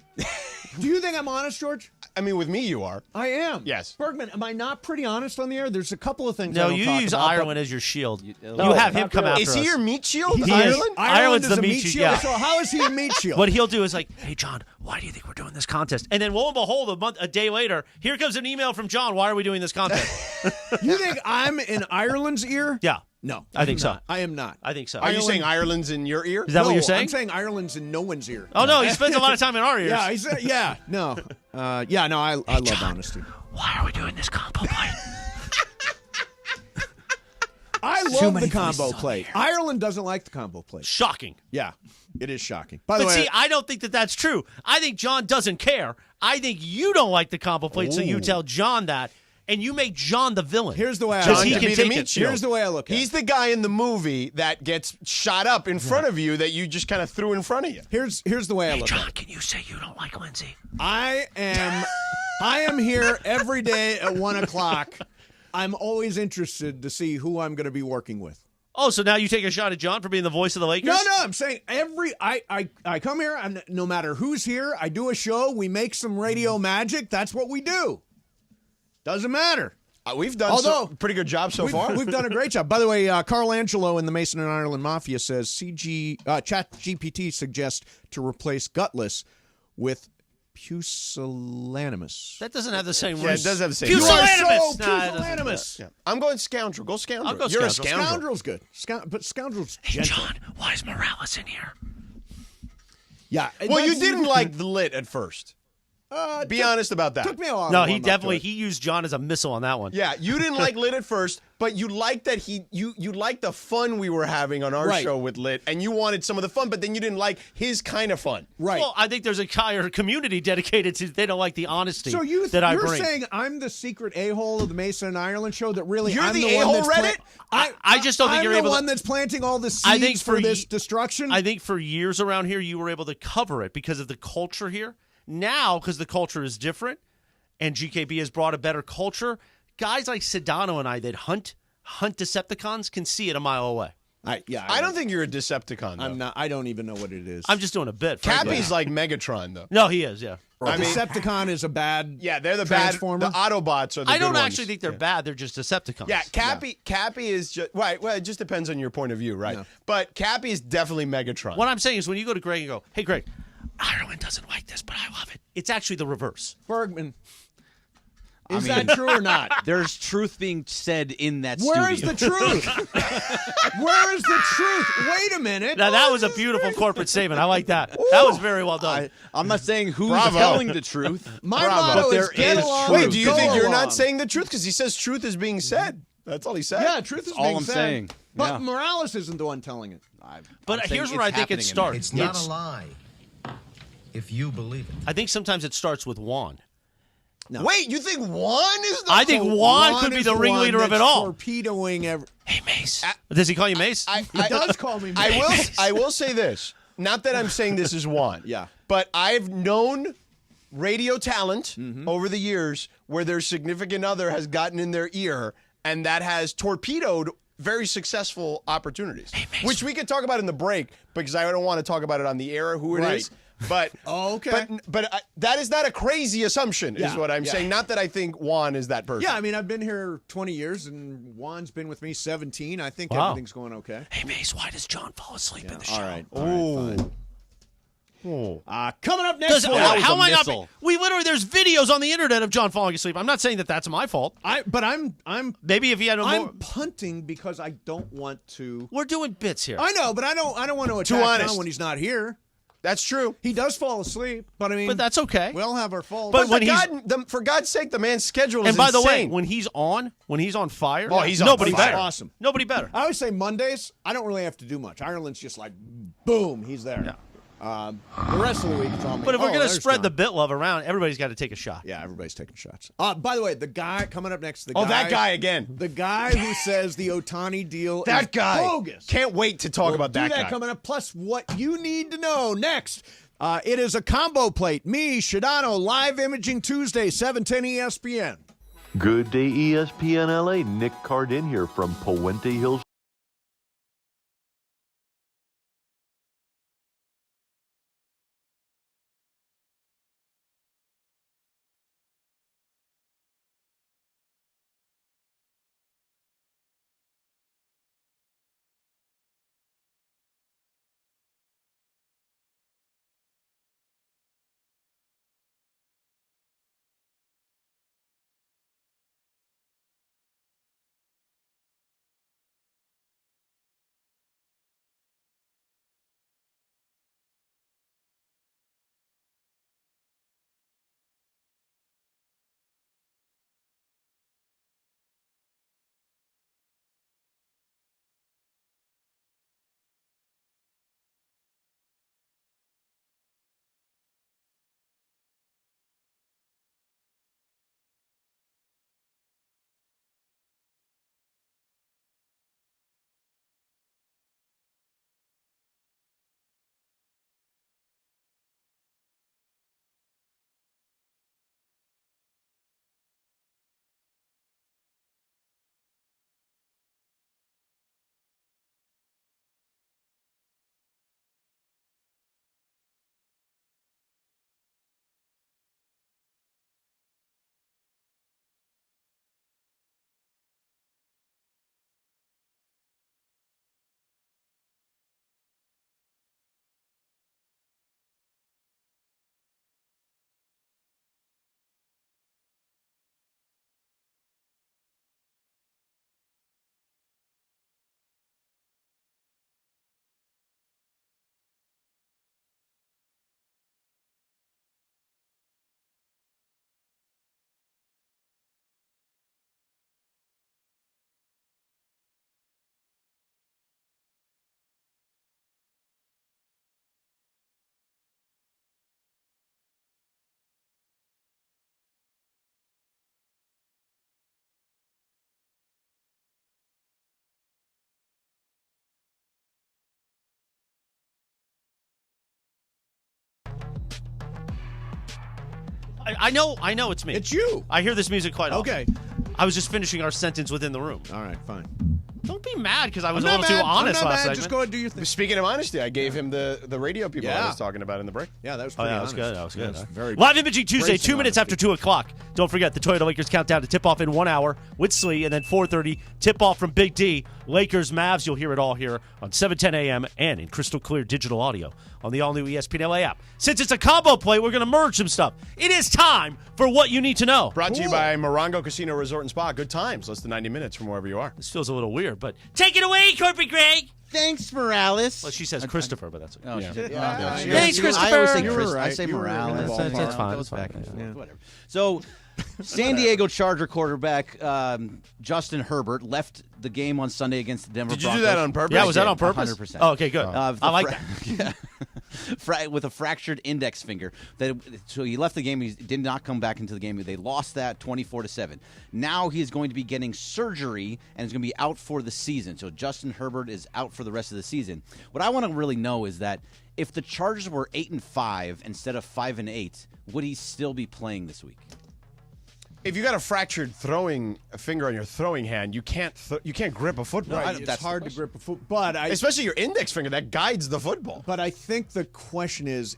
Do you think I'm honest, George? I mean, with me, you are. I am. Yes. Bergman, am I not pretty honest on the air? There's a couple of things. No, I don't you talk use about, Ireland as your shield. You No, have him come really. after Is he us. your meat shield? He is. Ireland? Ireland's is the a meat shield. Yeah. So how is he a meat shield? What he'll do is like, hey, John, why do you think we're doing this contest? And then lo and behold, a day later, here comes an email from John. Why are we doing this contest? You think I'm in Ireland's ear? Yeah. No, I think so. I am not. I think so. Are you saying Ireland's in your ear? Is that what you're saying? I'm saying Ireland's in no one's ear. Oh, no, he spends a lot of time in our ears. Yeah, he said, yeah, no. I love John, honesty. Why are we doing this combo play? I love the combo plate. Ireland doesn't like the combo plate. Shocking. Yeah, it is shocking. By the But way, see, I don't think that that's true. I think John doesn't care. I think you don't like the combo plate, so you tell John that, and you make John the villain. here's the way I Because look he at can it. take it. Here's the way I look at He's it. the guy in the movie that gets shot up in front of you that you just kind of threw in front of you. Here's the way I look John, at it. can you say you don't like Lindsay? I am here every day at 1:00. I'm always interested to see who I'm going to be working with. Oh, so now you take a shot at John for being the voice of the Lakers? No, I'm saying I come here, and no matter who's here, I do a show, we make some radio magic. That's what we do. Doesn't matter. We've done a pretty good job so far. We've done a great job. By the way, Carl Angelo in the Mason and Ireland Mafia says ChatGPT suggests to replace gutless with pusillanimous. That doesn't have the same Yeah, it does have the same. Pusillanimous! You are so Nah, it doesn't. pusillanimous. Yeah. I'm going scoundrel. Go scoundrel. I'll go You're scoundrel. a scoundrel. Scoundrel's good. But scoundrel's Hey, gentle. John, why is Morales in here? Yeah. Well, you that's- didn't like the lit at first. Be honest about that. Took me a while. No, to he warm up to definitely it. he used John as a missile on that one. Yeah, you didn't like lit at first, but you liked that you liked the fun we were having on our Right. show with lit, and you wanted some of the fun, but then you didn't like his kind of fun. Right. Well, I think there's a entire community dedicated to they don't like the honesty So that I you're bring. saying I'm the secret a-hole of the Mason and Ireland show that really You're I'm the the one a-hole that's Reddit? I just don't think I'm you're the able to- one that's planting all the seeds I think for for this ye- destruction. I think for years around here you were able to cover it because of the culture here. Now, because the culture is different and GKB has brought a better culture, guys like Sedano and I that hunt Decepticons can see it a mile away. I don't think you're a Decepticon, though. I'm not. I don't even know what it is. I'm just doing a bit. frankly. Cappy's like Megatron, though. No, he is, yeah. I mean, Decepticon is a bad. Yeah, they're the Transformer. bad. The Autobots are the I don't good actually ones. think they're bad. They're just Decepticons. Yeah, Cappy is just right. Well, it just depends on your point of view, right? Yeah. But Cappy is definitely Megatron. What I'm saying is when you go to Greg and go, hey, Greg, Ireland doesn't like this, but I love it. It's actually the reverse. Bergman. Is that true or not? There's truth being said in that Where is studio. the truth? Where is the truth? Wait a minute. Now, that was a beautiful corporate statement. I like that. That was very well done. I'm not saying who's Bravo. telling the truth. My Bravo. motto But there is get is along. truth. Wait, do you go think you're along. not saying the truth? Because he says truth is being said. That's all he said. Yeah, truth is all being I'm said. saying. But Yeah. Morales isn't the one telling it. But I'm saying here's where it's I think it happening in starts. It's not a lie if you believe it. I think sometimes it starts with Juan. Wait, you think Juan is the? I think Juan could be is the ringleader one of it that's all. Torpedoing every. Hey, Mace. Does he call you Mace? He does call me. I will say this. Not that I'm saying this is Juan. Yeah. But I've known radio talent over the years where their significant other has gotten in their ear and that has torpedoed very successful opportunities. Which we could talk about in the break because I don't want to talk about it on the air who it is. But okay. But that is not a crazy assumption, is Yeah, what I'm yeah. saying. Not that I think Juan is that person. Yeah, I mean, I've been here 20 years, and Juan's been with me 17. I think Wow. everything's going okay. Hey, Mace, why does John fall asleep in the show? All right. Ooh. Coming up next. Does, we'll- That was how a am I not? missile. We literally there's videos on the internet of John falling asleep. I'm not saying that that's my fault. I'm Maybe if he had a more. I'm punting because I don't want to. We're doing bits here. I know, but I don't want to Too attack honest. John when he's not here. That's true. He does fall asleep, but I mean, But that's okay. we all have our faults. But when For God's sake, the man's schedule is And by the way, insane. when he's on fire, Oh, he's on nobody fire. better. Awesome. Nobody better. I always say Mondays, I don't really have to do much. Ireland's just like, boom, he's there. The rest of the week, it's all me. But if we're going to there's spread John. the bit love around, everybody's got to take a shot. Yeah, everybody's taking shots. By the way, the guy coming up next, that guy again. The guy who says the Ohtani deal That is guy. bogus. Can't wait to talk We'll about do that guy. coming up, plus what you need to know next. It is a combo plate. Me, Sedano, Live Imaging Tuesday, 710 ESPN. Good day, ESPN LA. Nick Cardin here from Puente Hills. I know it's me. It's you. I hear this music quite often. Okay. I was just finishing our sentence within the room. All right, fine. Don't be mad because I was a I'm little not too mad. honest I'm not last mad. segment. Just go ahead and do your thing. Speaking of honesty, I gave him the radio people I was talking about in the break. Yeah, that was Oh, pretty yeah, that was honest. good. That was good. That was very Live Imaging Tuesday, bracing 2 minutes after 2 o'clock. Don't forget the Toyota Lakers countdown to tip off in 1 hour with Slee, and then 4:30 tip off from Big D. Lakers Mavs. You'll hear it all here on 710 a.m. and in crystal clear digital audio on the all new ESPN LA app. Since it's a combo play, we're going to merge some stuff. It is time for what you need to know. Brought to you by Morongo Casino Resort and Spa. Good times, less than 90 minutes from wherever you are. This feels a little weird, but take it away, Corporate Greg. Thanks, Morales. Well, she says Christopher, but that's okay. Oh, she said, Thanks, Christopher. I always say You were Chris. I right. say You were in the Morales. ballpark. It's fine. Goes It's fine. back and forth. Yeah. Whatever. So, San Diego Charger quarterback Justin Herbert left the game on Sunday against the Denver Did you Broncos. do that on purpose? Yeah, was that on purpose? 100%. Oh, okay, good. I like that. Yeah. With a fractured index finger. So he left the game. He did not come back into the game. They lost that 24-7. Now he is going to be getting surgery and is going to be out for the season. So Justin Herbert is out for the rest of the season. What I want to really know is that if the Chargers were 8-5 instead of 5-8, would he still be playing this week? If you got a fractured throwing finger on your throwing hand, you can't grip a football. Right, it's hard to grip a foot, but especially your index finger that guides the football. But I think the question is,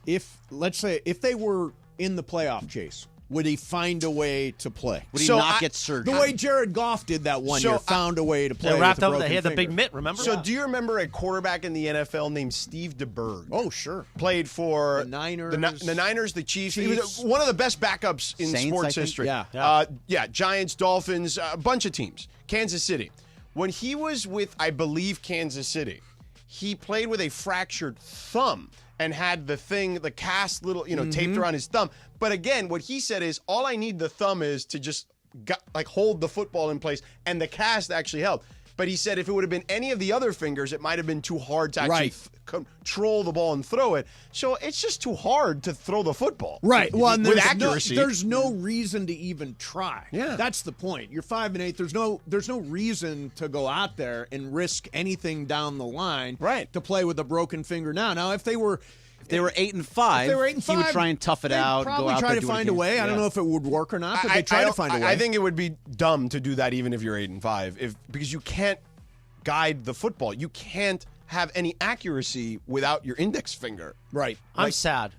let's say they were in the playoff chase, would he find a way to play? Would he not get surgery? The way Jared Goff did that one year, found a way to play. They wrapped with a up. broken They had the finger. big mitt. Remember? So, do you remember a quarterback in the NFL named Steve DeBerg? Oh, sure. Played for the Niners, the Niners, the Chiefs. He was one of the best backups in Saints, sports history. Yeah. Giants, Dolphins, a bunch of teams. Kansas City. When he was with, I believe, Kansas City, he played with a fractured thumb and had the cast little, taped around his thumb. But again, what he said is, all I need the thumb is to just hold the football in place, and the cast actually helped. But he said if it would have been any of the other fingers, it might have been too hard to actually control the ball and throw it. So it's just too hard to throw the football. Right. Well, with accuracy. There's no reason to even try. Yeah. That's the point. You're 5-8. There's no reason to go out there and risk anything down the line to play with a broken finger now. Now, if they were 8-5, he would try and tough it out. Probably go out try there, to do find a way. I don't know if it would work or not, but they try to find a way. I think it would be dumb to do that even if you're 8-5, because you can't guide the football. You can't have any accuracy without your index finger. Right. I'm sad.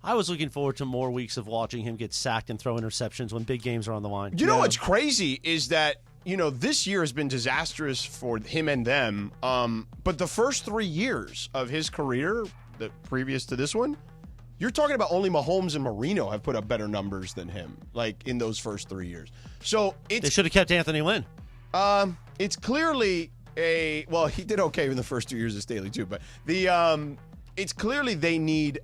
I was looking forward to more weeks of watching him get sacked and throw interceptions when big games are on the line. You know what's crazy is that, this year has been disastrous for him and them. But the first 3 years of his career, the previous to this one, you're talking about only Mahomes and Marino have put up better numbers than him, in those first 3 years. So they should have kept Anthony Lynn. It's clearly he did okay in the first 2 years of Staley too, but it's clearly they need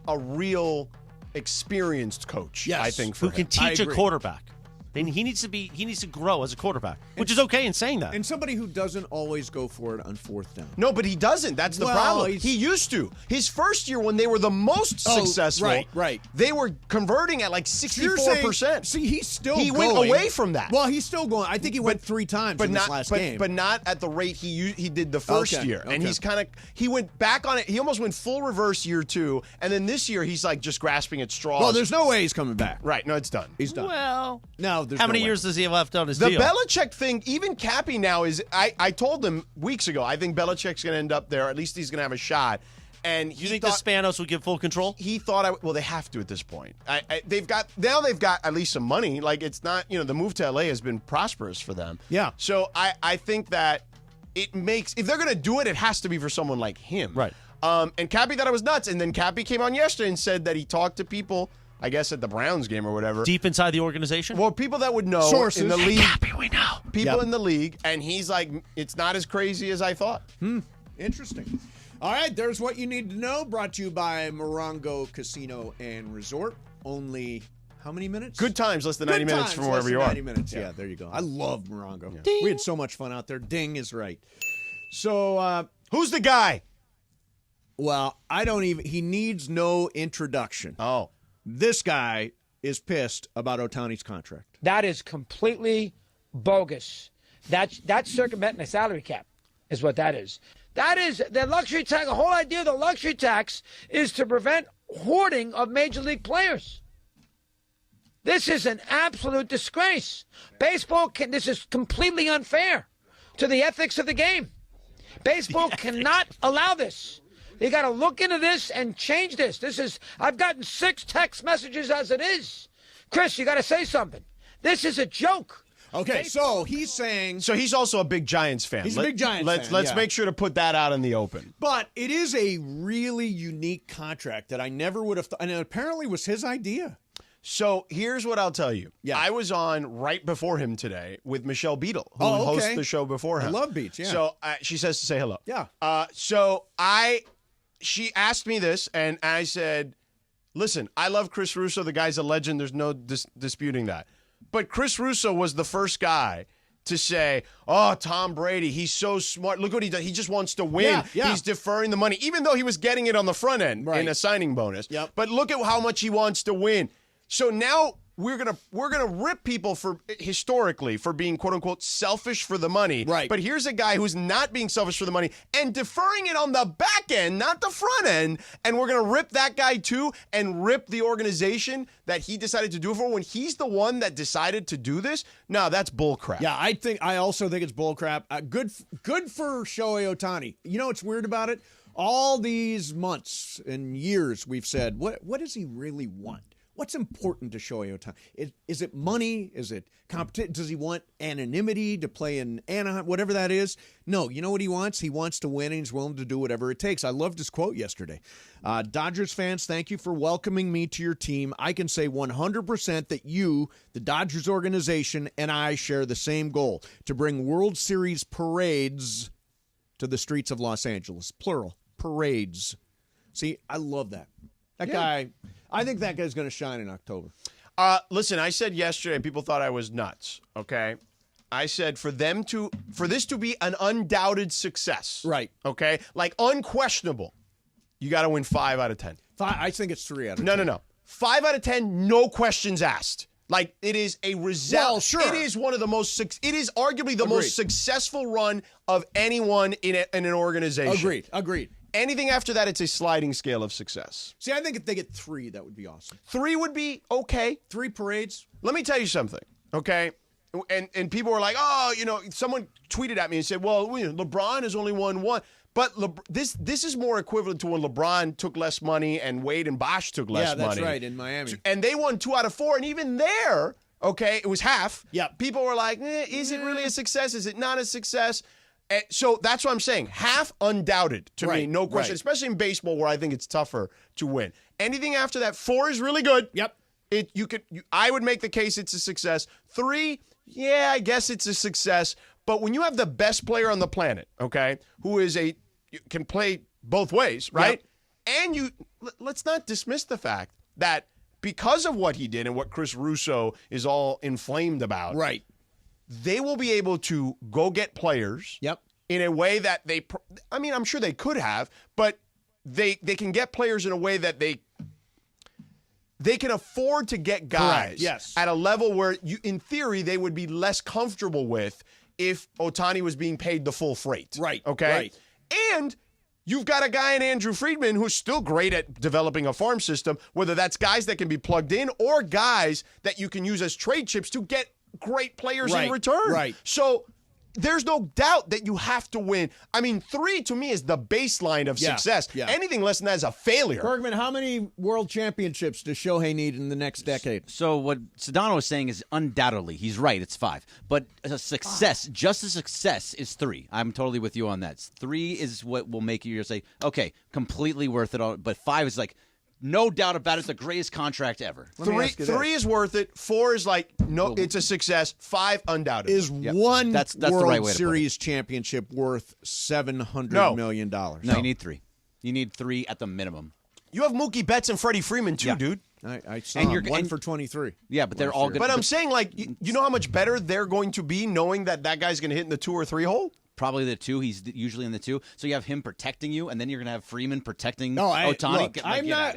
a real experienced coach. Yes, I think who can teach a quarterback. Then he needs to grow as a quarterback, which is okay in saying that. And somebody who doesn't always go for it on fourth down. No, but he doesn't. That's the problem. He used to. His first year when they were the most successful, right. They were converting at 64%. See, he's still He going. went away from that. Well, he's still going. I think he went 3 times in this last game. But not at the rate he did the first year. And he's he went back on it. He almost went full reverse year 2. And then this year he's just grasping at straws. Well, there's no way he's coming back. Right. No, it's done. He's done. Well, no, there's how many no way. years does he have left on his The deal? Belichick thing, even Cappy now is, I told them weeks ago, I think Belichick's going to end up there. At least he's going to have a shot. And you think the Spanos would give full control? He thought, they have to at this point. They've got at least some money. It's not, the move to LA has been prosperous for them. Yeah. So I think that it makes, if they're going to do it, it has to be for someone like him. Right. And Cappy thought it was nuts. And then Cappy came on yesterday and said that he talked to people, I guess at the Browns game or whatever. Deep inside the organization? Well, people that would know Sources. in the league. Cappy, we know. People in the league, and he's like, it's not as crazy as I thought. Interesting. All right, there's what you need to know. Brought to you by Morongo Casino and Resort. Only how many minutes? Good times, less than 90 minutes from wherever you are. 90 minutes, yeah, there you go. I love Morongo. Yeah. We had so much fun out there. Ding is right. So, who's the guy? Well, he needs no introduction. Oh. This guy is pissed about Ohtani's contract. That is completely bogus. That's circumventing the salary cap is what that is. That is the luxury tax. The whole idea of the luxury tax is to prevent hoarding of major league players. This is an absolute disgrace. Baseball this is completely unfair to the ethics of the game. Baseball cannot allow this. You got to look into this and change this. I've gotten 6 text messages as it is. Chris, you got to say something. This is a joke. Okay, so he's saying... So he's also a big Giants fan. He's a big Giants fan, Let's yeah. make sure to put that out in the open. But it is a really unique contract that I never would have thought, and it apparently was his idea. So here's what I'll tell you. Yeah. I was on right before him today with Michelle Beadle, who okay. hosts the show before him. I love Beach, yeah. So she says to say hello. Yeah. She asked me this, and I said, listen, I love Chris Russo. The guy's a legend. There's no disputing that. But Chris Russo was the first guy to say, oh, Tom Brady, he's so smart. Look what he does. He just wants to win. Yeah. He's deferring the money, even though he was getting it on the front end in a signing bonus. Yep. But look at how much he wants to win. So now we're gonna rip people for historically for being quote unquote selfish for the money. Right. But here's a guy who's not being selfish for the money and deferring it on the back end, not the front end. And we're gonna rip that guy too and rip the organization that he decided to do it for when he's the one that decided to do this. No, that's bull crap. Yeah, I also think it's bull crap. Good for Shohei Ohtani. You know what's weird about it? All these months and years we've said, what does he really want? What's important to Shohei Ohtani? Is it money? Is it competition? Does he want anonymity to play in Anaheim? Whatever that is. No, you know what he wants? He wants to win, and he's willing to do whatever it takes. I loved his quote yesterday. Dodgers fans, thank you for welcoming me to your team. I can say 100% that you, the Dodgers organization, and I share the same goal, to bring World Series parades to the streets of Los Angeles. Plural. Parades. See, I love that. That guy... I think that guy's going to shine in October. Listen, I said yesterday, people thought I was nuts, okay? I said for this to be an undoubted success. Right. Okay? Like unquestionable. You got to win 5 out of 10. I think it's 3 out of 10. No. 5 out of 10, no questions asked. Like it is a result. Well, sure. It is one of the most. It is arguably the most successful run of anyone in an organization. Agreed. Anything after that, it's a sliding scale of success. See, I think if they get 3, that would be awesome. 3 would be okay. 3 parades. Let me tell you something, okay? And people were like, oh, someone tweeted at me and said, well, LeBron has only won 1. But this is more equivalent to when LeBron took less money and Wade and Bosh took less money. Yeah, that's right, in Miami. And they won 2 out of 4, and even there, okay, it was half. Yeah. People were like, is it really a success? Is it not a success? So that's what I'm saying. Half undoubted to me, no question, especially in baseball where I think it's tougher to win. Anything after that, 4 is really good. Yep. I would make the case it's a success. 3, yeah, I guess it's a success. But when you have the best player on the planet, okay, who can play both ways, right? Yep. And let's not dismiss the fact that because of what he did and what Chris Russo is all inflamed about, right, they will be able to go get players in a way that I'm sure they could have, but they can get players in a way that they can afford to get guys at a level where, in theory, they would be less comfortable with if Ohtani was being paid the full freight. Right. Okay? Right. And you've got a guy in Andrew Friedman who's still great at developing a farm system, whether that's guys that can be plugged in or guys that you can use as trade chips to get great players in return. Right. So there's no doubt that you have to win. I mean, 3 to me is the baseline of success. Yeah. Anything less than that is a failure. Bergman, how many world championships does Shohei need in the next decade? So what Sedano is saying is undoubtedly, he's right, it's 5. But a success, just a success is 3. I'm totally with you on that. 3 is what will make you say, okay, completely worth it all. But 5 is like, no doubt about it, it's the greatest contract ever. 3 is worth it. 4 is like, no, it's a success. 5, undoubtedly. Is one that's the World right way to Series championship worth $700 million? No, you need 3. You need 3 at the minimum. You have Mookie Betts and Freddie Freeman too, dude. I saw and 1 for 23. Yeah, but they're all good. But I'm saying, like, you know how much better they're going to be knowing that guy's going to hit in the 2 or 3 hole? probably the 2. He's usually in the 2. So you have him protecting you, and then you're going to have Freeman protecting No, Ohtani. Look, I'm not.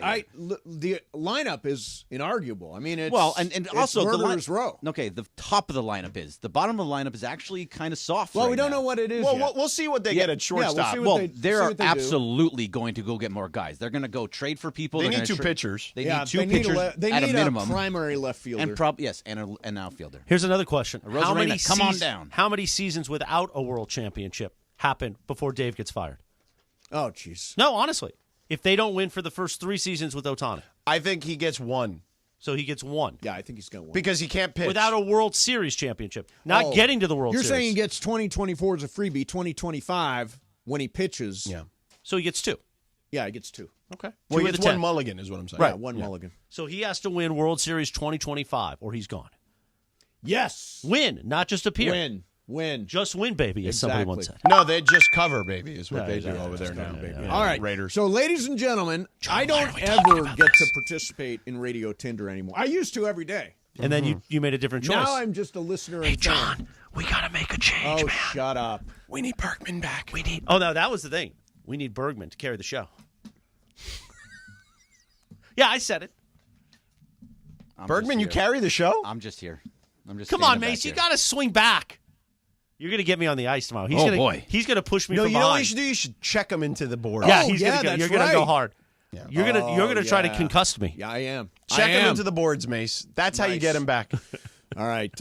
The lineup is inarguable. I mean, it's and also murderer's row. Okay, the top of the lineup is. The bottom of the lineup is actually kind of soft. Well, right we don't now. know what it is. Well, yet. we'll see what they get at shortstop. They're absolutely going to go get more guys. They're going to go trade for people. They They're need gonna 2 pitchers. They need 2 pitchers they at need a minimum. Primary left fielder. And an outfielder. Here's another question. Rosarena, How many seasons without a world championship happen before Dave gets fired? Oh, jeez. No, honestly. If they don't win for the first 3 seasons with Ohtani. I think he gets 1. So he gets 1. Yeah, I think he's got 1. Because he can't pitch. Without a World Series championship. Not getting to the World Series. You're saying he gets 2024 as a freebie, 2025 when he pitches. Yeah. So he gets 2. Yeah, he gets 2. Okay. Well, 2 he of gets the 1 10. mulligan is what I'm saying. Right, 1 mulligan. So he has to win World Series 2025 or he's gone. Yes. Win, not just appear. Win. Just win, baby, as somebody once said. No, they just cover, baby, is what they do over there now. All right. Raiders. So, ladies and gentlemen, I don't ever get to participate in Radio Tinder anymore. I used to every day. And then you made a different choice. Now I'm just a listener and fan. We got to make a change, man. Shut up. We need Bergman back. Oh, no, that was the thing. We need Bergman to carry the show. Yeah, I said it. Bergman, you carry the show? I'm just here. Come on, Mace. You got to swing back. You're going to get me on the ice tomorrow. He's going to push me from behind. You know what you should do? You should check him into the board. Yeah, you're going to go hard. Yeah. You're gonna try to concuss me. Yeah, I am. Check him into the boards, Mace. That's how you get him back. All right.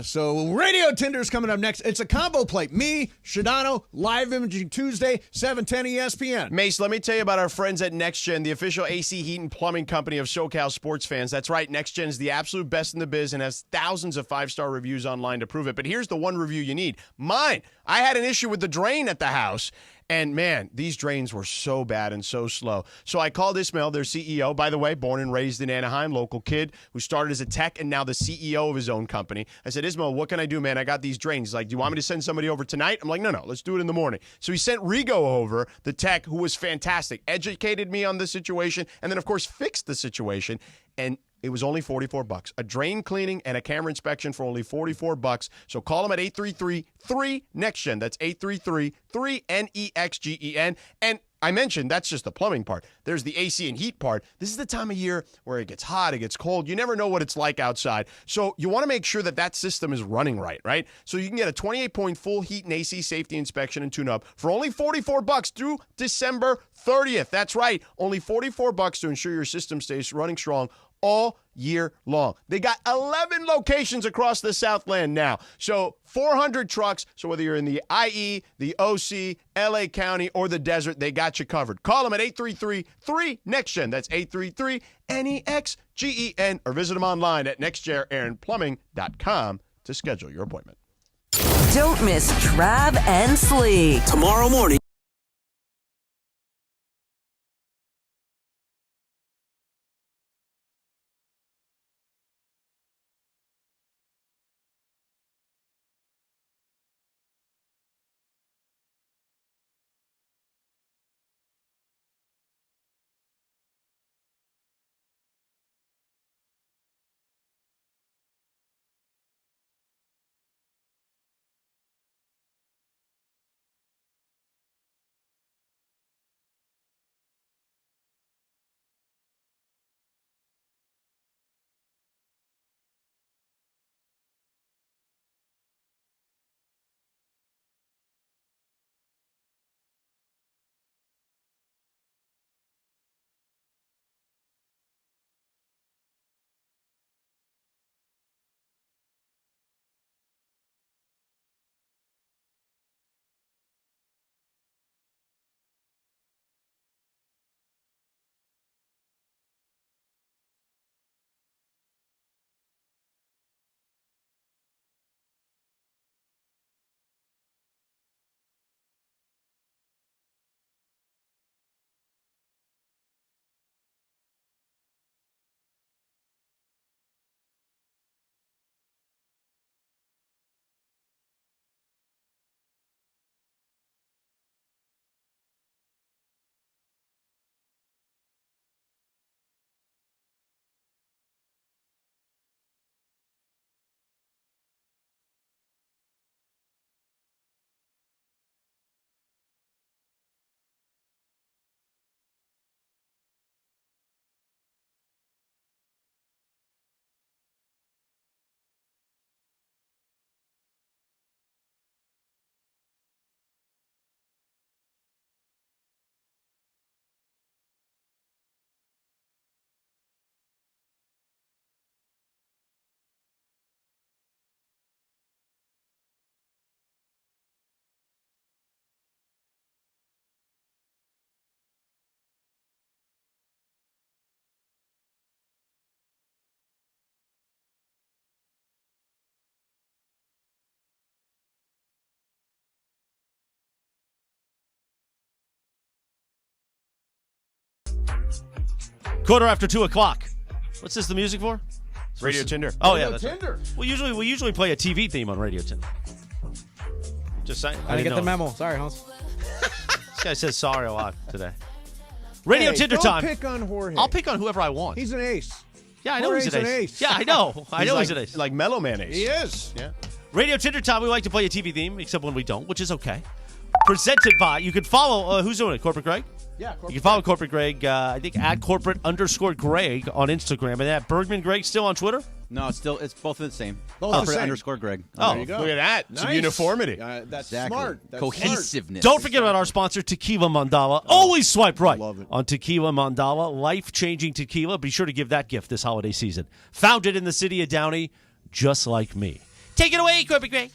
So Radio Tinder's coming up next. It's a combo plate. Me, Sedano, live imaging Tuesday, 710 ESPN. Mace, let me tell you about our friends at NextGen, the official AC heat and plumbing company of SoCal sports fans. That's right. NextGen is the absolute best in the biz and has thousands of 5-star reviews online to prove it. But here's the one review you need. Mine. I had an issue with the drain at the house. And, man, these drains were so bad and so slow. So I called Ismail, their CEO, by the way, born and raised in Anaheim, local kid who started as a tech and now the CEO of his own company. I said, Ismail, what can I do, man? I got these drains. He's like, do you want me to send somebody over tonight? I'm like, no, let's do it in the morning. So he sent Rigo over, the tech, who was fantastic, educated me on the situation, and then, of course, fixed the situation. And it was only $44. A drain cleaning and a camera inspection for only $44. So call them at 833-3-NEXTGEN. That's 833-3-NEXGEN. And I mentioned that's just the plumbing part. There's the AC and heat part. This is the time of year where it gets hot, it gets cold. You never know what it's like outside. So you want to make sure that system is running right? So you can get a 28-point full heat and AC safety inspection and tune-up for only $44 through December 30th. That's right. Only $44 to ensure your system stays running strong all year long. They got 11 locations across the Southland now. So 400 trucks. So whether you're in the IE, the OC, LA County, or the desert, they got you covered. Call them at 833-3-NEXTGEN. That's 833-NEXGEN. Or visit them online at nextgenplumbing.com to schedule your appointment. Don't miss Trav and Slee tomorrow morning. Quarter after 2 o'clock. What's this the music for? Radio Tinder. Oh, Radio yeah. That's Tinder. Right. We usually play a TV theme on Radio Tinder. Just saying. I didn't get the know. memo. Sorry, Hans. This guy says sorry a lot today. Radio Hey, Tinder don't time. pick on Jorge. I'll pick on whoever I want. He's an ace. Yeah, I know Jorge's he's an an ace. ace. Yeah, I know. I know like, he's an ace. Like Mellow Man ace. He is. Yeah. Radio Tinder time, we like to play a TV theme, except when we don't, which is okay. Presented by, you can follow, who's doing it, Corporate Greg? Yeah, You can follow Corporate Greg, I think, at corporate_Greg on Instagram. And that Bergman Greg still on Twitter? No, it's both the same. Both the Corporate same. _ Greg. Oh, There you go. Look at that. Some Nice. uniformity. That's Exactly. smart. That's Cohesiveness. Don't forget about our sponsor, Tequila Mandala. Always swipe right love it. on Tequila Mandala. Life-changing tequila. Be sure to give that gift this holiday season. Founded in the city of Downey, just like me. Take it away, Corporate Greg.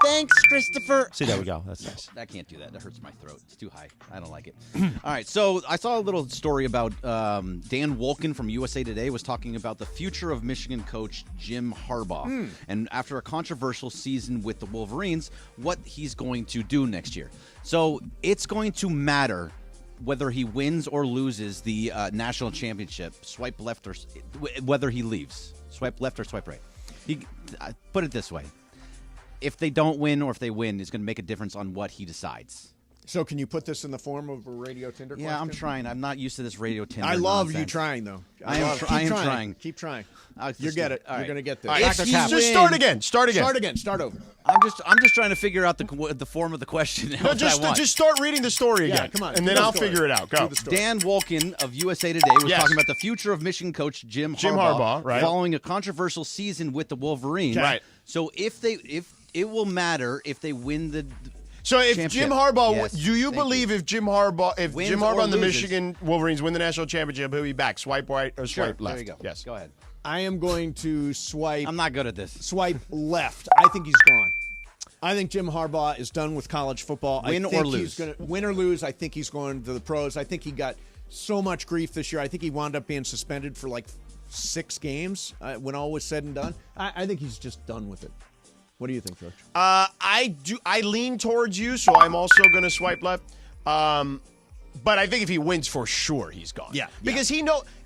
Thanks, Christopher. See, there we go. That's nice. I can't do that. That hurts my throat. It's too high. I don't like it. All right. So I saw a little story about Dan Wolken from USA Today was talking about the future of Michigan coach Jim Harbaugh. And after a controversial season with the Wolverines, what he's going to do next year. So it's going to matter whether he wins or loses the national championship. Swipe left or whether he leaves. Swipe left or swipe right. Put it this way. If they don't win or if they win, it's going to make a difference on what he decides. So can you put this in the form of a Radio Tinder question? Yeah, I'm trying. I'm not used to this Radio Tinder. I love nonsense. you trying, though. I am trying. Keep trying. I'll You just get do it. it. All You're right. going to get this. All right. Just start again. Start again. Start over. I'm just trying to figure out the form of the question. No, just start reading the story again. Yeah, come on. And then I'll figure it out. Go. Dan Wolken of USA Today was Yes. talking about the future of Michigan coach Jim Harbaugh, right. following a controversial season with the Wolverines. Right. So if it will matter if they win the So if championship. Jim Harbaugh, Yes, do you believe if Jim Harbaugh Wins and or the loses. Michigan Wolverines win the national championship, he'll be back? Swipe right or swipe left? There you go. Yes. Go ahead. I am going to swipe. I'm not good at this. Swipe left. I think he's gone. I think Jim Harbaugh is done with college football. Win I think or lose. He's gonna, win or lose. I think he's going to the pros. I think he got so much grief this year. I think he wound up being suspended for like 6 games when all was said and done. I think he's just done with it. What do you think, Coach? I lean towards you, so I'm also going to swipe left. But I think if he wins, for sure, he's gone. Yeah. Because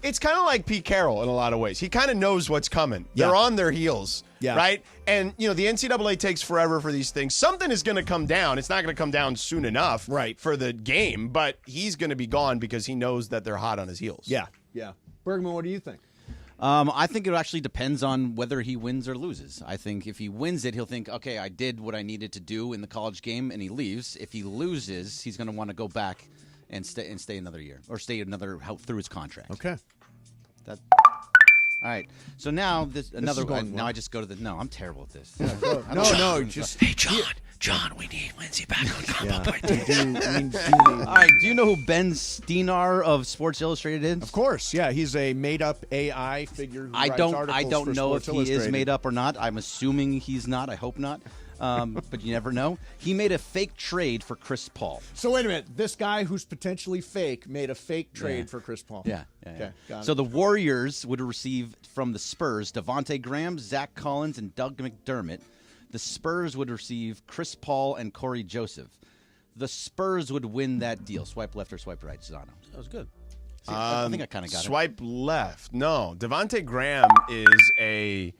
it's kind of like Pete Carroll in a lot of ways. He kind of knows what's coming. Yeah. They're on their heels. Yeah. Right? And, the NCAA takes forever for these things. Something is going to come down. It's not going to come down soon enough for the game, but he's going to be gone because he knows that they're hot on his heels. Yeah. Bergman, what do you think? I think it actually depends on whether he wins or loses. I think if he wins it, he'll think, okay, I did what I needed to do in the college game, and he leaves. If he loses, he's going to want to go back and stay another year or stay another through his contract. Okay. All right. So now another. going well. Now I just go to the. No, I'm terrible at this. No. Just Hey, John, we need Lindsay back on Combo Point. All right. Do you know who Ben Steenar of Sports Illustrated is? Of course, yeah. He's a made-up AI figure. Who I writes don't articles know for if Sports he is Illustrated. made up or not. I'm assuming he's not. I hope not. But you never know. He made a fake trade for Chris Paul. So wait a minute. This guy who's potentially fake made a fake trade Yeah. for Chris Paul. Yeah. Okay, got So it. the Warriors would receive from the Spurs Devontae Graham, Zach Collins, and Doug McDermott. The Spurs would receive Chris Paul and Corey Joseph. The Spurs would win that deal. Swipe left or swipe right, Sedano. That was good. See, I think I kind of got Swipe left. No. Devontae Graham is a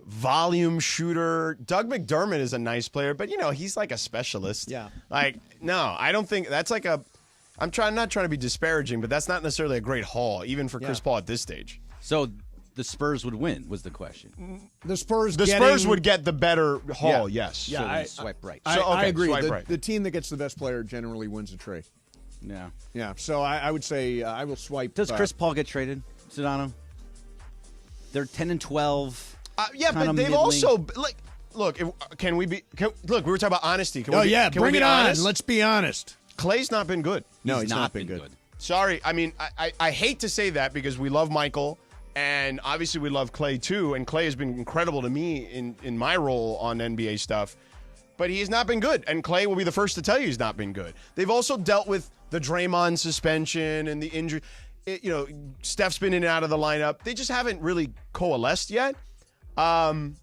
volume shooter. Doug McDermott is a nice player, but, he's like a specialist. Yeah. Like, no, I don't think that's like a – not trying to be disparaging, but that's not necessarily a great haul, even for Chris Paul at this stage. So the Spurs would win was the question. The Spurs would get the better haul, yes. Yeah, So then I swipe right. I agree. Swipe right. The team that gets the best player generally wins a trade. Yeah. Yeah, so I would say I will swipe. Does Chris Paul get traded, Sedano? They're 10-12. Yeah, but they've also look. Can we be? Look, we were talking about honesty. Can we be, can we bring be it on. honest? Let's be honest. Clay's not been good. No, he's not been good. Sorry, I mean I hate to say that because we love Michael and obviously we love Clay too, and Clay has been incredible to me in my role on NBA stuff. But he has not been good, and Clay will be the first to tell you he's not been good. They've also dealt with the Draymond suspension and the injury. Steph's been in and out of the lineup. They just haven't really coalesced yet. I'm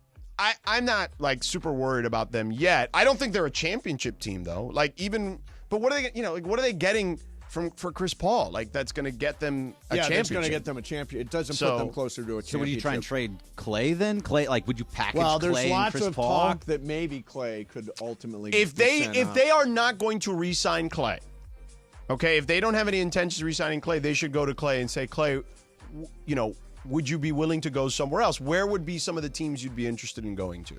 not like super worried about them yet. I don't think they're a championship team though. But what are they? What are they getting for Chris Paul. Like, that's going to get them a championship. It's going to get them a champion. It doesn't put them closer to a championship. So would you try and trade Clay then? Clay, like, would you package Well, there's Clay lots and Chris of Paul? talk that maybe Clay could ultimately if they are not going to re-sign Clay, okay, if they don't have any intentions of re-signing Clay, they should go to Clay and say, Clay, would you be willing to go somewhere else? Where would be some of the teams you'd be interested in going to?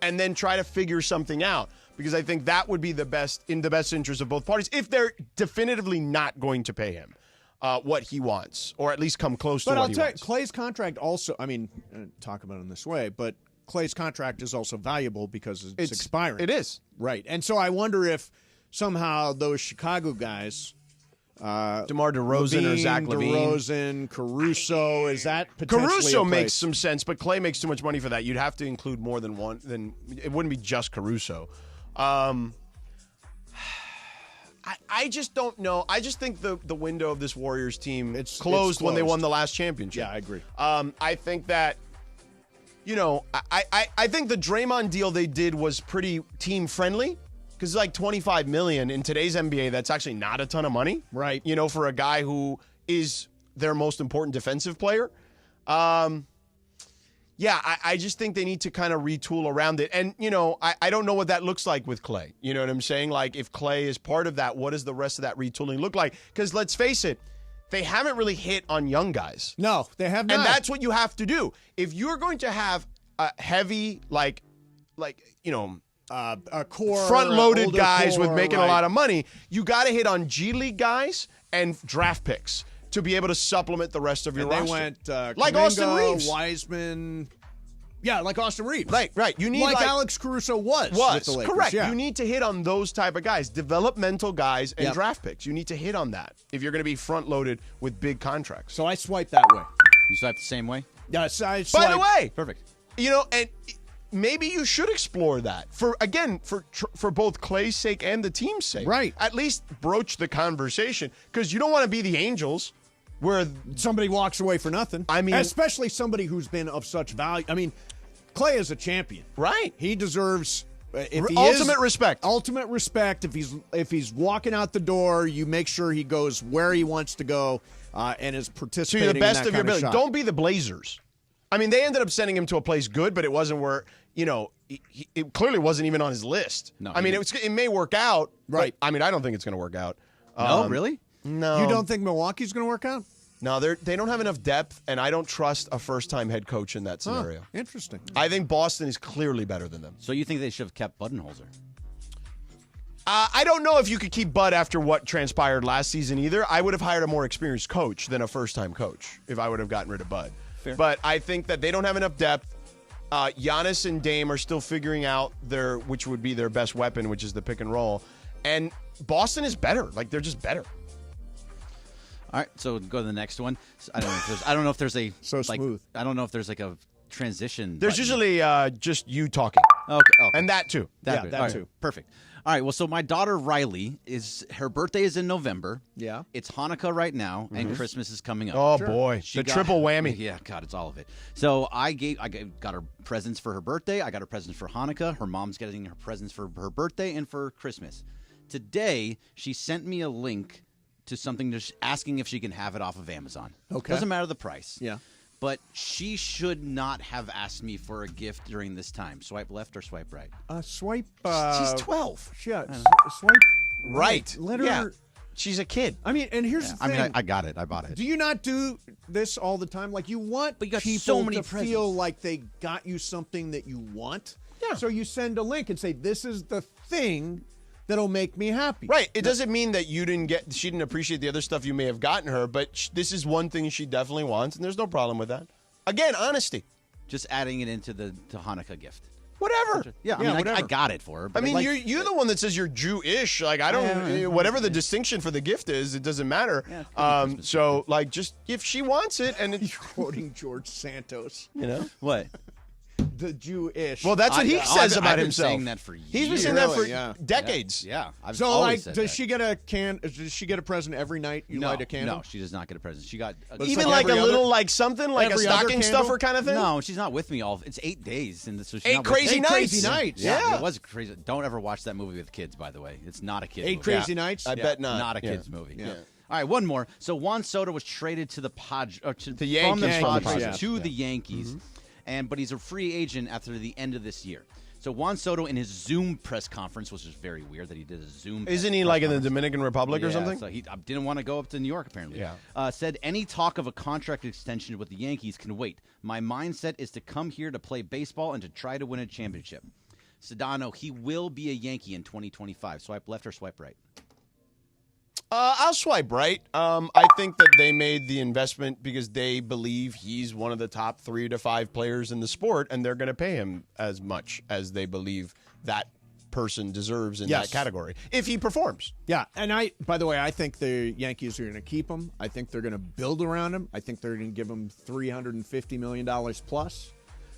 And then try to figure something out, because I think that would be in the best interest of both parties if they're definitively not going to pay him what he wants, or at least come close to what he wants. But I'll tell you, Clay's contract also, talk about it in this way, but Clay's contract is also valuable because it's expiring. It is. Right. And so I wonder if somehow those Chicago guys, DeMar DeRozan or Zach LaVine. DeRozan, Caruso, is that potentially Caruso makes some sense, but Clay makes too much money for that. You'd have to include more than one. Then it wouldn't be just Caruso. I just don't know. I just think the window of this Warriors team it's closed when they won the last championship. Yeah, I agree. I think that, I think the Draymond deal they did was pretty team friendly. Because it's like $25 million in today's NBA, that's actually not a ton of money, right? For a guy who is their most important defensive player. I just think they need to kind of retool around it. And, I don't know what that looks like with Clay. You know what I'm saying? Like, if Clay is part of that, what does the rest of that retooling look like? Because let's face it, they haven't really hit on young guys. No, they have not. And that's what you have to do. If you're going to have a heavy, a core front-loaded guys core, with making right. a lot of money, you got to hit on G League guys and draft picks to be able to supplement the rest of your roster. They went like Kuminga, Austin Reeves, Wiseman. Yeah, like Austin Reeves. Right. You need like Alex Caruso was with the Lakers. Correct. Yeah. You need to hit on those type of guys, developmental guys and draft picks. You need to hit on that if you're going to be front-loaded with big contracts. So I swipe that way. You swipe the same way? Yes, I swipe. By the way, perfect. And maybe you should explore that for both Clay's sake and the team's sake. Right. At least broach the conversation, because you don't want to be the Angels where somebody walks away for nothing. I mean, especially somebody who's been of such value. I mean, Clay is a champion. Right. He deserves ultimate respect. Ultimate respect. If he's walking out the door, you make sure he goes where he wants to go and is participating to the best in that of your ability. shot. Don't be the Blazers. I mean, they ended up sending him to a place good, but it wasn't where, it clearly wasn't even on his list. No, I mean, it may work out. Right. But, I don't think it's going to work out. No, really? No. You don't think Milwaukee's going to work out? No, they don't have enough depth, and I don't trust a first-time head coach in that scenario. Interesting. I think Boston is clearly better than them. So you think they should have kept Budenholzer? I don't know if you could keep Bud after what transpired last season either. I would have hired a more experienced coach than a first-time coach if I would have gotten rid of Bud. Fair. But I think that they don't have enough depth. Giannis and Dame are still figuring out which would be their best weapon, which is the pick and roll. And Boston is better. Like, they're just better. All right, so go to the next one. I don't know if there's a so smooth. I don't know if there's like a transition. There's button. usually just you talking. Okay. And that too. That All right, too. Perfect. All right. Well, so my daughter Riley her birthday is in November. Yeah. It's Hanukkah right now, and Christmas is coming up. Oh boy, the triple whammy. Yeah, God, it's all of it. So I got her presents for her birthday. I got her presents for Hanukkah. Her mom's getting her presents for her birthday and for Christmas. Today, she sent me a link to something just asking if she can have it off of Amazon. Okay. Doesn't matter the price. Yeah. But she should not have asked me for a gift during this time. Swipe left or swipe right? Swipe. She's 12. Yeah. Swipe right. Let her. Yeah. She's a kid. I mean, and here's the thing. I mean, I got it. I bought it. Do you not do this all the time? Like, you want But you got people so many to presents. feel like they got you something that you want. Yeah. So you send a link and say, "This is the thing that'll make me happy." Right. It doesn't mean that she didn't appreciate the other stuff you may have gotten her, but this is one thing she definitely wants, and there's no problem with that. Again, honesty. Just adding it into the Hanukkah gift. Whatever. Yeah, I mean, whatever. I got it for her. But I mean, you're the one that says you're Jewish. Like, I don't. Whatever the distinction for the gift is, it doesn't matter. Yeah, so, like, just if she wants it, and You're quoting George Santos. you know what? the Jewish. Well, that's what he says about I've been himself. saying that for years. He's been saying that for decades. Yeah. I've So, always like, said does she get a Does she get a present every night? You light a candle? No, she does not get a present. She got even like a little like something like a stocking stuffer kind of thing. No, she's not with me all. It's 8 days, and so she's Eight not crazy with me. nights. Crazy nights. Yeah, it was crazy. Don't ever watch that movie with kids. By the way, it's not a kid. Eight movie. Crazy Nights. I bet not. Not a kids movie. Yeah. All right, one more. So Juan Soto was traded to the Yankees from the Padres Padres. to the Yankees, but he's a free agent after the end of this year. So Juan Soto in his Zoom press conference, which is very weird that he did a Zoom. Isn't he like in the Dominican Republic or something? So he didn't want to go up to New York apparently. Yeah. Said any talk of a contract extension with the Yankees can wait. My mindset is to come here to play baseball and to try to win a championship. Sedano, he will be a Yankee in 2025. Swipe left or swipe right? I'll swipe right. I think that they made the investment because they believe he's one of the top 3 to 5 players in the sport, and they're going to pay him as much as they believe that person deserves in that category if he performs. Yeah, and by the way, I think the Yankees are going to keep him. I think they're going to build around him. I think they're going to give him $350 million plus.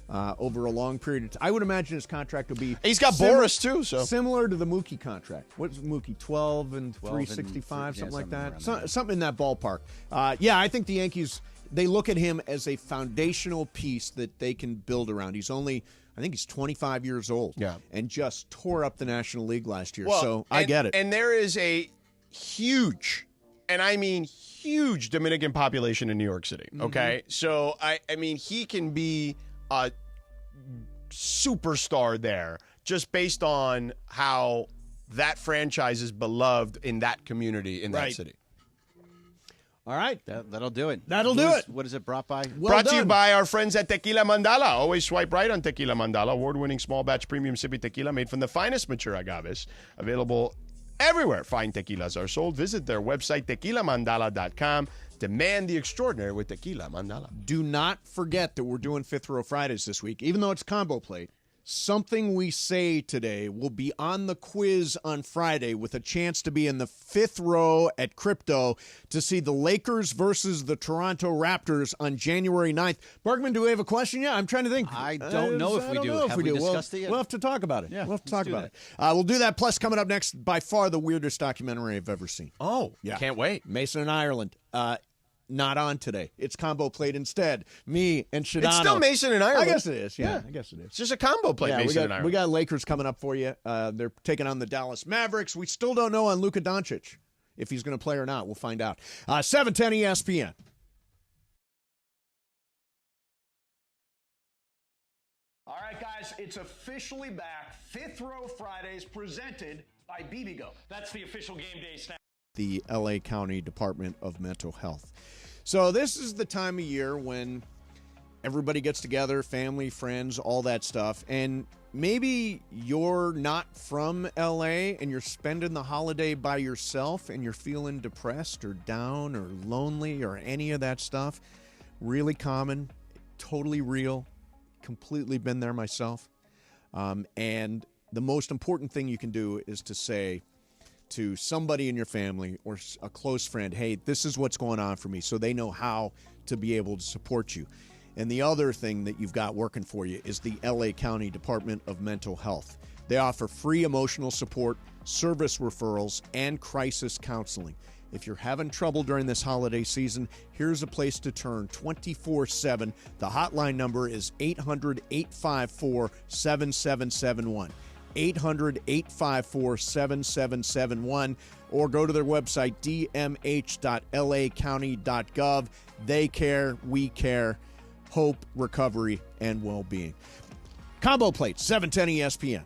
Over a long period of time. I would imagine his contract will be... He's got Boris, too, so... Similar to the Mookie contract. What's Mookie, 12 and 365, something like that? Something in that ballpark. I think the Yankees, they look at him as a foundational piece that they can build around. He's only... I think he's 25 years old. Yeah. And just tore up the National League last year. So I get it. And there is a huge... And I mean huge Dominican population in New York City, okay? So, I mean, he can be a superstar there just based on how that franchise is beloved in that community, in that city. All right. That'll do it. That'll do it. What is it brought by? Brought to you by our friends at Tequila Mandala. Always swipe right on Tequila Mandala. Award-winning small batch premium sippy tequila made from the finest mature agaves. Available everywhere fine tequilas are sold. Visit their website, tequilamandala.com. Demand the extraordinary with Tequila Mandala. Do not forget that we're doing Fifth Row Fridays this week. Even though it's combo plate, something we say today will be on the quiz on Friday with a chance to be in the fifth row at Crypto to see the Lakers versus the Toronto Raptors on January 9th. Bergman, do we have a question yet? I'm trying to think. I don't know if we do. Have we discussed it yet? We'll have to talk about it. Yeah, we'll have to talk about it. We'll do that. Plus, coming up next, by far the weirdest documentary I've ever seen. Oh, yeah. Can't wait. Mason and Ireland. Not on today. It's combo plate instead. Me and Sedano. It's still Mason and Ireland. I guess it is. Yeah, I guess it is. It's just a combo plate, Mason and Ireland. We got Lakers coming up for you. They're taking on the Dallas Mavericks. We still don't know on Luka Doncic if he's going to play or not. We'll find out. 710 ESPN. All right, guys, it's officially back. Fifth Row Fridays presented by BBGO. That's the official game day snack. The L.A. County Department of Mental Health. So this is the time of year when everybody gets together, family, friends, all that stuff. And maybe you're not from L.A. and you're spending the holiday by yourself and you're feeling depressed or down or lonely or any of that stuff. Really common, totally real, completely been there myself. And the most important thing you can do is to say to somebody in your family or a close friend, hey, this is what's going on for me, so they know how to be able to support you. And the other thing that you've got working for you is the LA County Department of Mental Health. They offer free emotional support, service referrals, and crisis counseling. If you're having trouble during this holiday season, here's a place to turn 24/7. The hotline number is 800-854-7771. 800-854-7771, or go to their website, dmh.lacounty.gov. They care, we care. Hope, recovery, and well-being. Combo plate, 710 ESPN.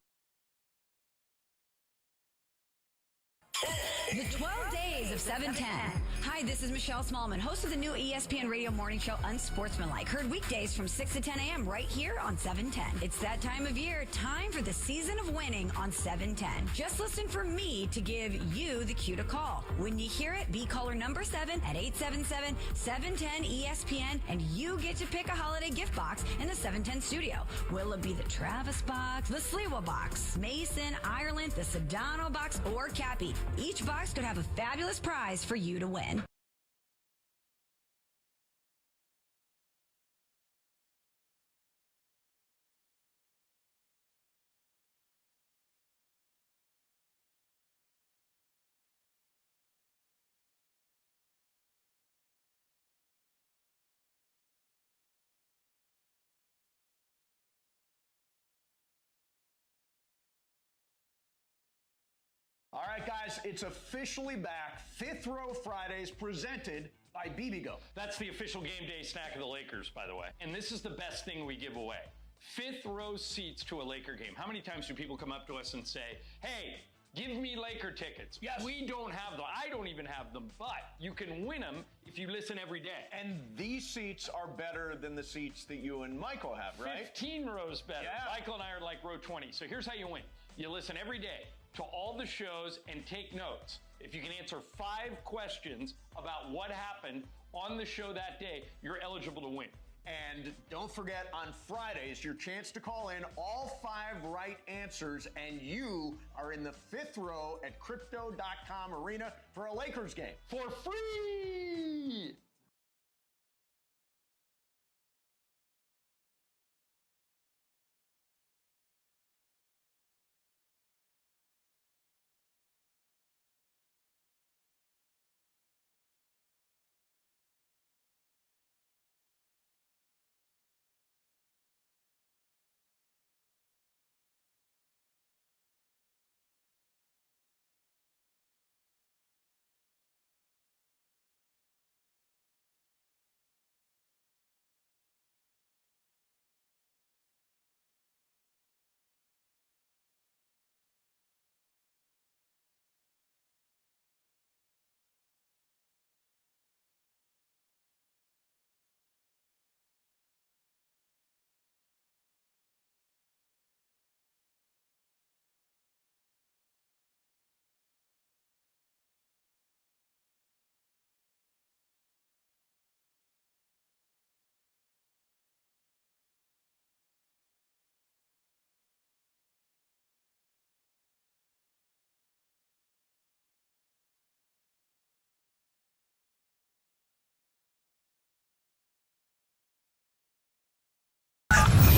The 12 days of 710. Hi, this is Michelle Smallman, host of the new ESPN radio morning show Unsportsmanlike. Heard weekdays from 6 to 10 a.m. right here on 710. It's that time of year, time for the season of winning on 710. Just listen for me to give you the cue to call. When you hear it, be caller number 7 at 877-710-ESPN, and you get to pick a holiday gift box in the 710 studio. Will it be the Travis box, the Sliwa box, Mason, Ireland, the Sedano box, or Cappy? Each box could have a fabulous prize for you to win. right, guys, it's officially back. Fifth Row Fridays presented by BBGO. That's the official game day snack of the Lakers, by the way. And this is the best thing we give away. Fifth row seats to a Laker game. How many times do people come up to us and say, hey, give me Laker tickets? Yes. We don't have them. I don't even have them, but you can win them if you listen every day. And these seats are better than the seats that you and Michael have, right? 15 rows better. Yeah. Michael and I are like row 20. So here's how you win. You listen every day to all the shows and take notes. If you can answer 5 questions about what happened on the show that day, you're eligible to win. And don't forget, on Fridays, your chance to call in all 5 right answers, and you are in the fifth row at Crypto.com Arena for a Lakers game. For free!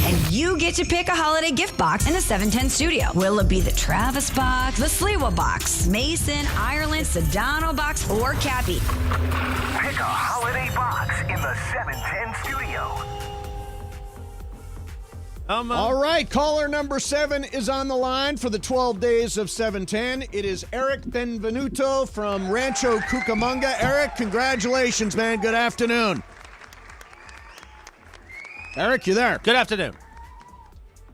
And you get to pick a holiday gift box in the 710 studio. Will it be the Travis box, the Sliwa box, Mason, Ireland, Sedano box, or Cappy? Pick a holiday box in the 710 studio. All right, caller number 7 is on the line for the 12 days of 710. It is Eric Benvenuto from Rancho Cucamonga. Eric, congratulations, man. Good afternoon. Eric, you there? Good afternoon.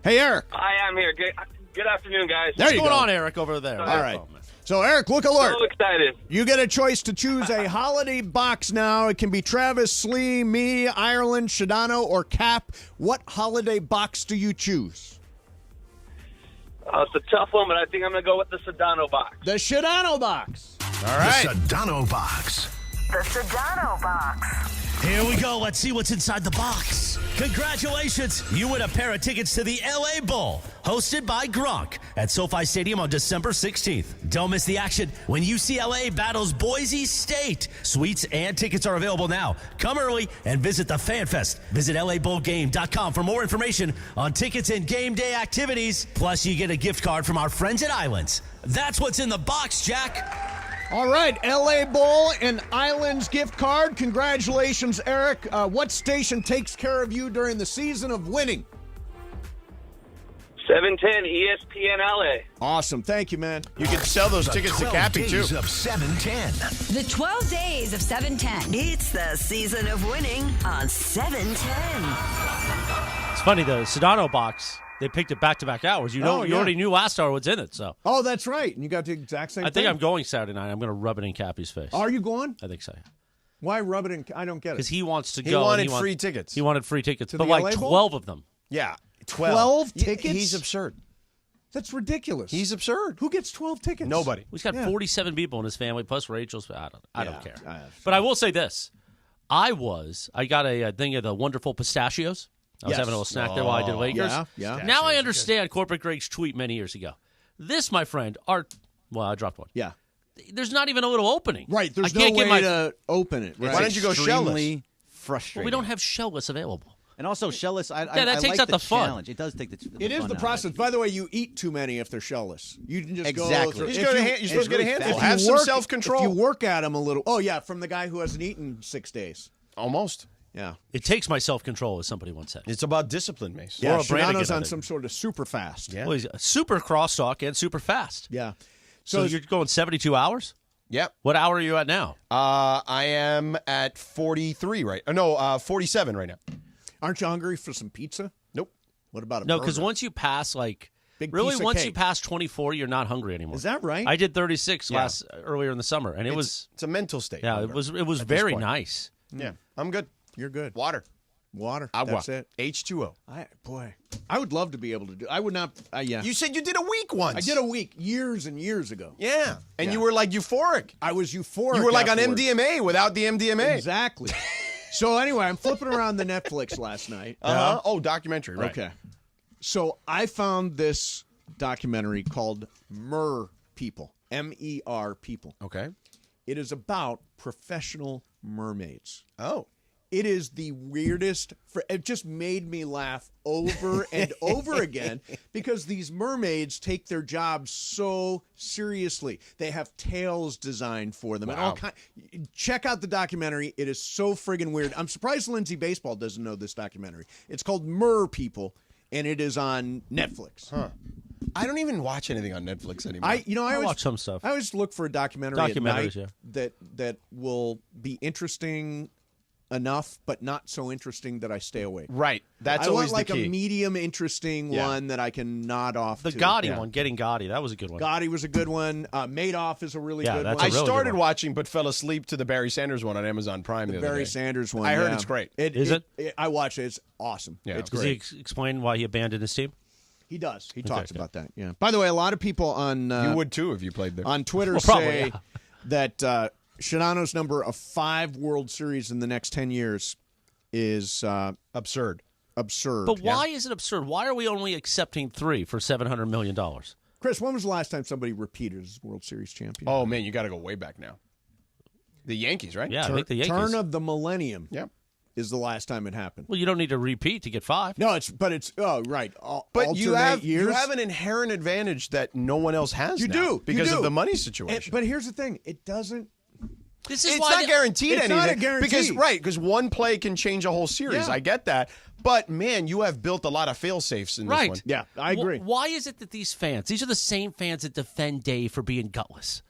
Hey, Eric. I am here. Good afternoon, guys. There you go. What's going on, Eric, over there? All right. So, Eric, look alert. So excited. You get a choice to choose a holiday box now. It can be Travis, Slee, me, Ireland, Sedano, or Cap. What holiday box do you choose? It's a tough one, but I think I'm going to go with the Sedano box. The Sedano box. All right. The Sedano box. The Sedano box. Here we go. Let's see what's inside the box. Congratulations. You win a pair of tickets to the LA Bowl, hosted by Gronk at SoFi Stadium on December 16th. Don't miss the action when UCLA battles Boise State. Suites and tickets are available now. Come early and visit the Fan Fest. Visit LABowlGame.com for more information on tickets and game day activities. Plus, you get a gift card from our friends at Islands. That's what's in the box, Jack. All right, LA Bowl and Islands gift card. Congratulations, Eric. What station takes care of you during the season of winning? 710 ESPN LA. Awesome. Thank you, man. You can sell those tickets to Cappy, too. Of 710. The 12 days of 710. It's the season of winning on 710. It's funny, the Sedano box, they picked it back-to-back hours. You already knew last hour what's in it, so. Oh, that's right. And you got the exact same I thing. think I'm going Saturday night. I'm going to rub it in Cappy's face. Are you going? I think so, yeah. Why rub it in? I don't get it. Because he wants to He go. wanted free tickets. He wanted free tickets, To but the like LA Bowl? 12 of them. Yeah, 12 tickets? He's absurd. That's ridiculous. He's absurd. Who gets 12 tickets? Nobody. He's got 47 people in his family, plus Rachel's. I don't care. Yeah, But I will say this. I got a thing of the wonderful pistachios. I was Yes. having a little snack there while I did Lakers. Yeah. Now I understand Corporate Greg's tweet many years ago. This, my friend, I dropped one. Yeah. There's not even a little opening. Right. There's I no can't way get my, to open it. Right? Why don't you go shellless? Frustrating. Well, we don't have shellless available. And also shellless. that I takes like out the fun. challenge. It does take the It is fun the out of process. it. By the way, you eat too many if they're shellless. You can just Exactly. go through. You're supposed to get a handful. Have some self-control. If you work at them a little. Oh, yeah, from the guy who hasn't eaten 6 days. Almost. Yeah. It takes my self-control, as somebody once said. It's about discipline, Mace. Yeah, Laura Branigan Shadano's on did it. some sort of super fast. Yeah. Well, he's a super crosstalk and super fast. Yeah. So you're going 72 hours? Yep. What hour are you at now? I am at 43 right. No, 47 right now. Aren't you hungry for some pizza? Nope. What about a No, burger? because once you pass Big really piece of once cake. you pass 24, you're not hungry anymore. Is that right? I did 36 earlier in the summer, and It's a mental state. Yeah, hunger it was at this very point. nice. Yeah, I'm good. You're good. Water. Agua. That's it. H2O. I would love to be able to do. I would not. Yeah. You said you did a week once. I did a week years and years ago. Yeah, and Yeah. you were like euphoric. I was euphoric. You were like on afterwards. MDMA without the MDMA. Exactly. So anyway, I'm flipping around the Netflix last night. Oh, documentary. Right. Okay. So I found this documentary called Mer People. MER People. Okay. It is about professional mermaids. Oh. It is the weirdest. It just made me laugh over and over again because these mermaids take their jobs so seriously. They have tails designed for them. Wow. And check out the documentary. It is so friggin' weird. I'm surprised Lindsay Baseball doesn't know this documentary. It's called Mer People, and it is on Netflix. Huh. I don't even watch anything on Netflix anymore. I always watch some stuff. I always look for a documentary at night yeah. that will be interesting enough, but not so interesting that I stay awake. Right. That's I always want like the key. a medium interesting one that I can nod off The to. Gotti one, Getting Gotti, that was a good one. Gotti was a good one. Madoff is a really good that's one. a really I started good one. watching but fell asleep to the Barry Sanders one on Amazon Prime the other Barry day. Sanders one. I heard yeah. it's great. Is it? I watched it. It's awesome. Yeah, it's Does great. he explain why he abandoned his team? He does. He talks about that. Yeah. By the way, a lot of people on You would too if you played there. on Twitter Well, probably, say yeah. that Sedano's number of 5 World Series in the next 10 years is absurd. Absurd. But why is it absurd? Why are we only accepting 3 for $700 million? Chris, when was the last time somebody repeated as World Series champion? Oh man, you got to go way back now. The Yankees, right? Yeah, I think the Yankees. Turn of the millennium. Yep. Is the last time it happened. Well, you don't need to repeat to get 5. No, it's right. But you have years. an inherent advantage that no one else has. You now do because you do. of the money situation. But here's the thing: it doesn't. This is It's why not guaranteed it's anything. not a guarantee. Because one play can change a whole series. Yeah. I get that. But man, you have built a lot of fail safes in this Right. one. Yeah, I agree. Why is it that these are the same fans that defend Dave for being gutless?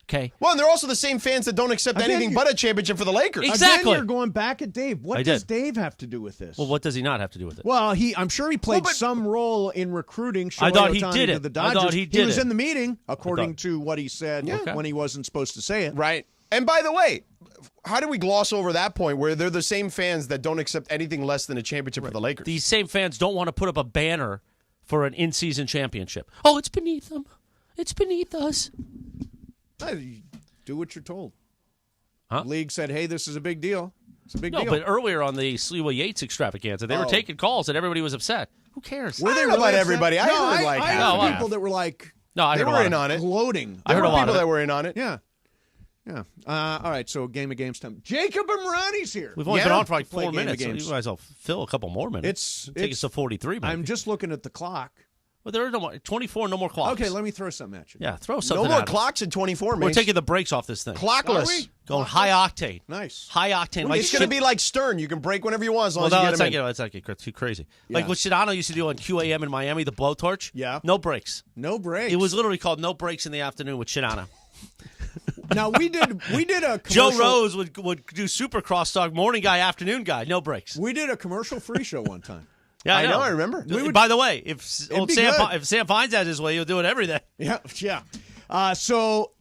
Okay. Well, and they're also the same fans that don't accept Again, anything but a championship for the Lakers. Exactly. Again, you're going back at Dave. What does Dave have to do with this? Well, what does he not have to do with it? Well, I'm sure he played some role in recruiting Shohei I thought he Ohtani did to it. the I Dodgers. thought he did was it. in the meeting, according to what he said Okay. when he wasn't supposed to say it. Right. And by the way, how do we gloss over that point where they're the same fans that don't accept anything less than a championship for the Lakers? These same fans don't want to put up a banner for an in-season championship. Oh, it's beneath them. It's beneath us. Do what you're told. Huh? The league said, hey, this is a big deal. It's a big No, deal. but earlier on the Sliwa Yates extravaganza, they were taking calls and everybody was upset. Who cares? Were they I don't know really about upset? everybody. I No, heard like I half heard and people half. that were like, No, I They heard a were lot in of on it. gloating. I heard a lot people of that it. were in on it. Yeah. Yeah. All right, so game of games time. Jacob and Ronnie's here. We've only Yeah. been on for like Play 4 Game of minutes. So Games. you might as well fill a couple more minutes. Take us to 43 minutes. I'm just looking at the clock. Well, there are no more. 24, no more clocks. Okay, let me throw something at you. Yeah, throw something No more at us. clocks in 24 We're minutes. taking the brakes off this thing. Clockless. Are we? Going high octane. Nice. High octane. It's going to be like Stern. You can break whenever you want as long Well, as no, you it's get like, them in. it's like too crazy. Yeah. Like what Sedano used to do on QAM in Miami, the blowtorch. Yeah. No brakes. No breaks. It was literally called No Breaks in the Afternoon with Sedano. Now we did a commercial. Joe Rose would do super crosstalk, morning guy, afternoon guy, no breaks. We did a commercial-free show one time. Yeah, I know, I remember. By the way, if old be Sam, good. if Sam finds out his way, he'll do it every day. Yeah. So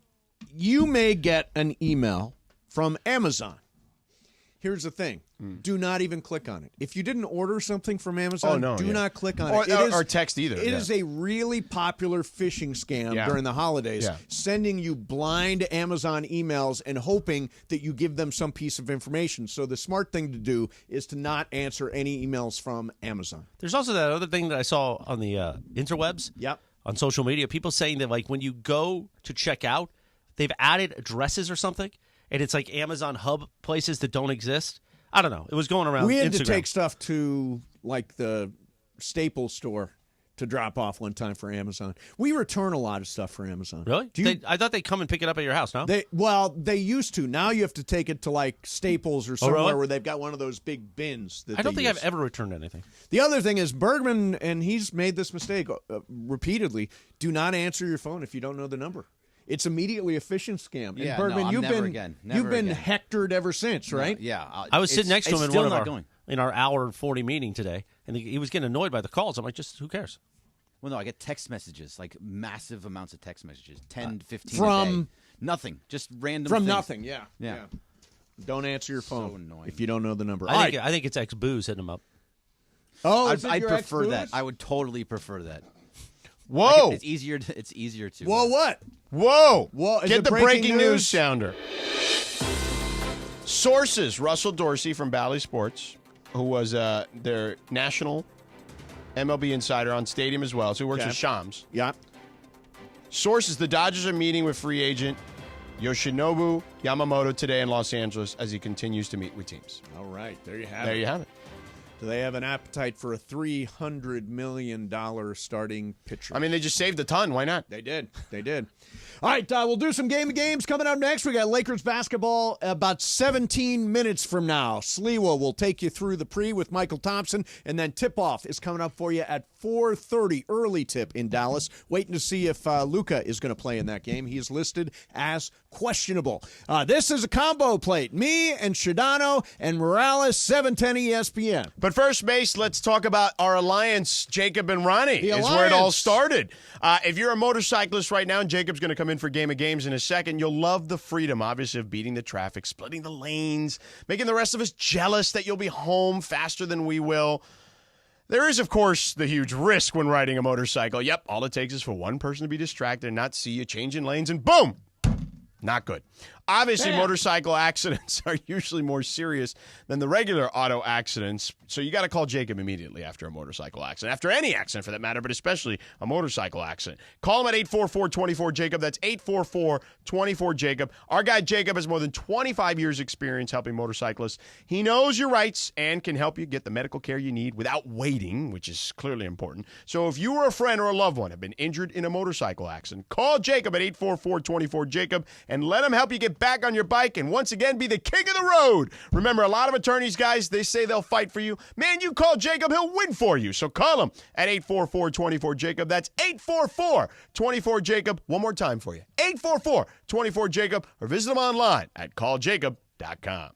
you may get an email from Amazon. Here's the thing. Do not even click on it. If you didn't order something from Amazon, do not click on it. Or text either. It is a really popular phishing scam during the holidays, sending you blind Amazon emails and hoping that you give them some piece of information. So the smart thing to do is to not answer any emails from Amazon. There's also that other thing that I saw on the interwebs, on social media, people saying that like when you go to check out, they've added addresses or something, and it's like Amazon hub places that don't exist. I don't know. It was going around We had Instagram. to take stuff to like the Staples store to drop off one time for Amazon. We return a lot of stuff for Amazon. Really? I thought they'd come and pick it up at your house, no? They used to. Now you have to take it to like Staples or somewhere really? where they've got one of those big bins. That I don't they think use. I've ever returned anything. The other thing is Bergman, and he's made this mistake repeatedly, do not answer your phone if you don't know the number. it's immediately a phishing scam. Yeah, and Bergman, no, you've never been again. Never you've been again. hectored ever since, right? No, yeah. I was sitting next to him in our hour and 40 meeting today, and he was getting annoyed by the calls. I'm like, just who cares? Well, no, I get text messages, like massive amounts of text messages, 10 to 15 from a day. Nothing, just random from things. nothing. Yeah. Don't answer your phone So annoying. if you don't know the number. I think it's ex-booze hitting him up. Oh, I'd prefer that. I would totally prefer that. Whoa! It's easier. It's easier to. Whoa! What? Whoa! Is Get it the breaking news news sounder. Sources: Russell Dorsey from Bally Sports, who was their national MLB insider on Stadium as well, so he works with Shams. Yeah. Sources: the Dodgers are meeting with free agent Yoshinobu Yamamoto today in Los Angeles as he continues to meet with teams. All right, there you have it. There you have it. Do they have an appetite for a $300 million starting pitcher? I mean, they just saved a ton. Why not? They did. All right, we'll do some game of games coming up next. We got Lakers basketball about 17 minutes from now. Sliwa will take you through the pre with Michael Thompson, and then tip-off is coming up for you at 4:30, early tip in Dallas. Waiting to see if Luka is going to play in that game. He is listed as questionable. This is a combo plate. Me and Sedano and Morales, 710 ESPN. But first, Mace, let's talk about our alliance, Jacob and Ronnie. The is where it all alliance. started. If you're a motorcyclist right now, and Jacob's going to come in for Game of Games in a second, you'll love the freedom, obviously, of beating the traffic, splitting the lanes, making the rest of us jealous that you'll be home faster than we will. There is, of course, the huge risk when riding a motorcycle. Yep, all it takes is for one person to be distracted and not see you changing lanes, and boom! Not good. Obviously, motorcycle accidents are usually more serious than the regular auto accidents, so you got to call Jacob immediately after a motorcycle accident, after any accident for that matter, but especially a motorcycle accident. Call him at 844-24-JACOB. That's 844-24-JACOB. Our guy Jacob has more than 25 years' experience helping motorcyclists. He knows your rights and can help you get the medical care you need without waiting, which is clearly important. So if you or a friend or a loved one have been injured in a motorcycle accident, call Jacob at 844-24-JACOB and let him help you get back on your bike and once again be the king of the road. Remember, a lot of attorneys, guys, they say they'll fight for you. Man, you call Jacob, he'll win for you. So call him at 844-24-JACOB. That's 844-24-JACOB. One more time for you. 844-24-JACOB, or visit them online at calljacob.com.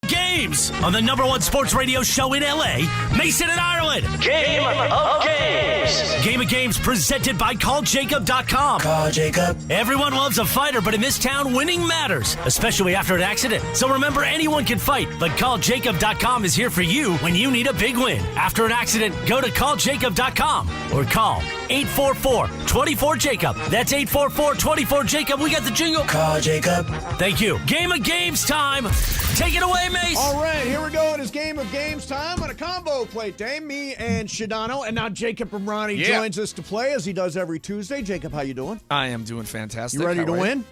Games on the #1 sports radio show in LA, Mason and Ireland. Game of Games. Game of Games presented by CallJacob.com. Call Jacob. Everyone loves a fighter, but in this town, winning matters, especially after an accident. So remember, anyone can fight, but CallJacob.com is here for you when you need a big win. After an accident, go to CallJacob.com or call 844-24-JACOB. That's 844-24-JACOB. We got the jingle. Call Jacob. Thank you. Game of Games time. Take it away, Mace. All right, here we go. It is Game of Games time on a combo plate day. Me and Sedano, and now Jacob from Ronnie joins us to play as he does every Tuesday. Jacob, how you doing? I am doing fantastic. You ready to win?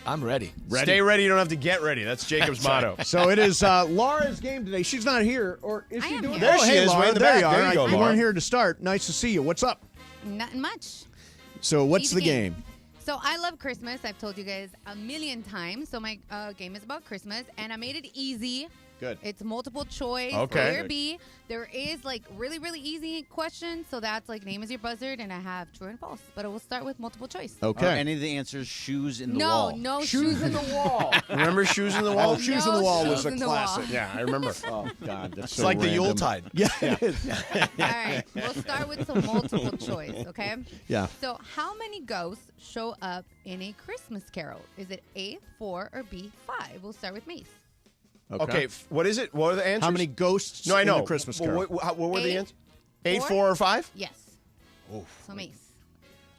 I'm ready. Stay ready. You don't have to get ready. That's Jacob's motto. So it is Laura's game today. She's not here, or is she doing? There she is, Laura, way in the there back. you are. There you go, You Laura. weren't here to start. Nice to see you. What's up? Nothing much. So what's Easy the game. game? So I love Christmas. I've told you guys a million times. So my game is about Christmas, and I made it easy. Good. It's multiple choice. Okay. A or B. There is like really, really easy questions. So that's like name is your buzzard, and I have true and false. But it will start with multiple choice. Okay. Are any of the answers shoes in the wall? No shoes in the wall. Remember Shoes in the Wall? Shoes in the Wall was a Shoes in the Wall. classic. Yeah, I remember. Oh God, that's It's so like the random. Yuletide. Yeah. All right. We'll start with some multiple choice. Okay. Yeah. So how many ghosts show up in a Christmas Carol? Is it A, 4, or B, 5? We'll start with Mace. Okay, what is it? What are the answers? How many ghosts No, I know. in the Christmas Carol? What were the 8, answers? 8, 4? 4, or 5? Yes. So Mace.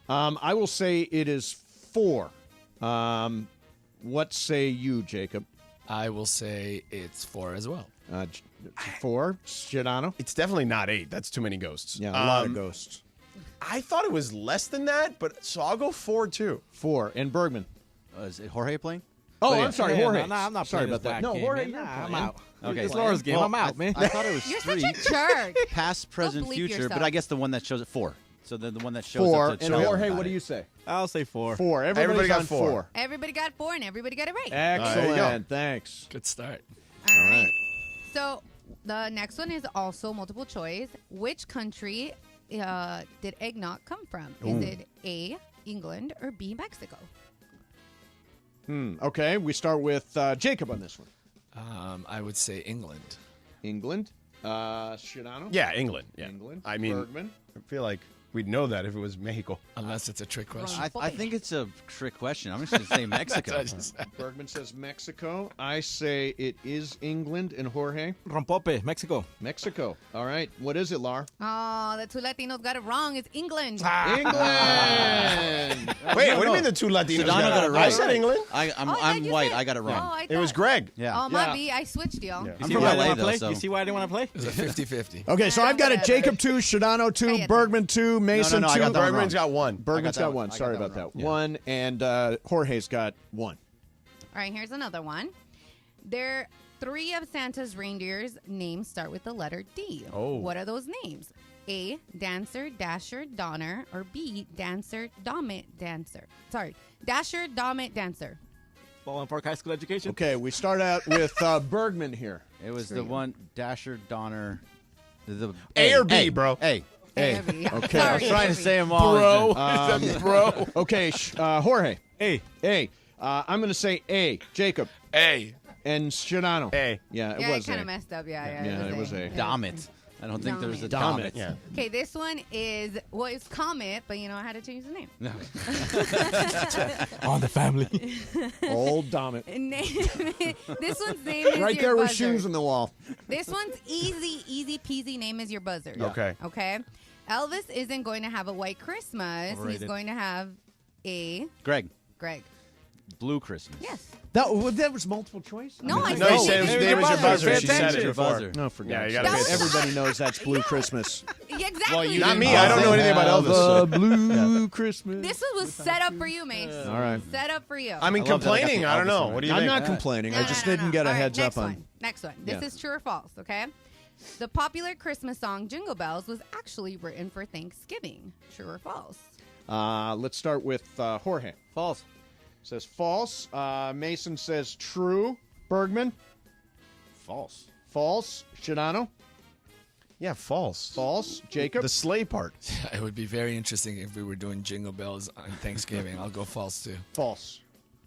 I will say it is 4. What say you, Jacob? I will say it's 4 as well. 4. Sedano? It's definitely not 8. That's too many ghosts. Yeah, a lot of ghosts. I thought it was less than that, but so I'll go 4 too. 4. And Bergman? Is it Jorge playing? Oh, I'm sorry, Jorge. No, I'm not sorry playing about this that. black No, game, Jorge, man. you're I'm playing. out. Okay. It's Laura's game. I'm out, man. I thought it was You're 3. such a jerk. Past, present, bleep future. yourself. But I guess the one that shows it 4. So then the one that shows 4. up to And show Jorge, about what do it. you say? I'll say 4. 4. Everybody got on 4. Everybody got 4, and everybody got it right. Excellent. Thanks. Good start. All right. So the next one is also multiple choice. Which country did eggnog come from? Is it A, England, or B, Mexico? Okay, we start with Jacob on this one. I would say England. England. Sedano? Yeah, England. Yeah. England. I mean, Bergman? I feel like we'd know that if it was Mexico. Unless it's a trick question. I think it's a trick question. I'm just going to say Mexico. Bergman says Mexico. I say it is England. And Jorge? Rompope, Mexico. Mexico. All right. What is it, Lar? Oh, the two Latinos got it wrong. It's England. England. Wait, what do you mean the two Latinos Sedano got it right. I said England. I'm white. I got it wrong. I It was thought- Greg. Yeah. Oh, my B. I switched y'all. I'm You see from why I LA, didn't want to though, play? so. You see why I didn't want to play? It was a 50-50. Okay, so I've got it. Jacob 2, Sedano 2, Okay. Bergman 2, Mason No, I 2. got that one Bergman's wrong. got 1. Bergman's I got got that 1. one. Sorry I got about that that. one. 1. And Jorge's got 1. All right, here's another one. There 3 of Santa's reindeers' names start with the letter D. Oh. What are those names? A, Dancer, Dasher, Donner, or B, Dancer, Domit, Dancer. Sorry, Dasher, Domit, Dancer. Ball Park High School education. Okay, we start out with Bergman here. It was the one Dasher, Donner. The A or B, bro? A. A. Okay. Okay. I was trying to say them all. Bro. Okay, Jorge. A. A. I'm going to say A. Jacob. A. And Sedano. A. Yeah, it Yeah, was it kind A. of messed up. Yeah, it was A. Domit. I don't think there's a Domit. Domit. Yeah. Okay, this one is, well, it's Comet, but, I had to change the name. No. On the family. Old Domit. This one's name is Right your there with buzzer. shoes in the wall. This one's easy peasy. Name is your buzzer. Okay. Okay. Elvis isn't going to have a white Christmas. He's Overrated. going to have a Greg. Blue Christmas. Yes. That was multiple choice? No, I No, said he said his it. name was your buzzer. Pay She said it attention. before. Buzzer. No, forget Yeah, it. you gotta pay attention. Everybody knows that's Blue Christmas. Exactly. Well, not me. I don't know anything about Have Elvis. a Blue Christmas. This one was set up for you, Mace. All right. Set up for you. I mean, I love that I got complaining. the I don't Elvis know. one. What do you I'm think? not complaining. I just didn't get a All right, heads next up on. one. Next one. This Yeah. is true or false, okay? The popular Christmas song Jingle Bells was actually written for Thanksgiving. True or false? Let's start with Jorge. False. Says false. Mason says true. Bergman. False. False. Sedano. Yeah, false. False. Jacob. The sleigh part. It would be very interesting if we were doing Jingle Bells on Thanksgiving. I'll go false too. False.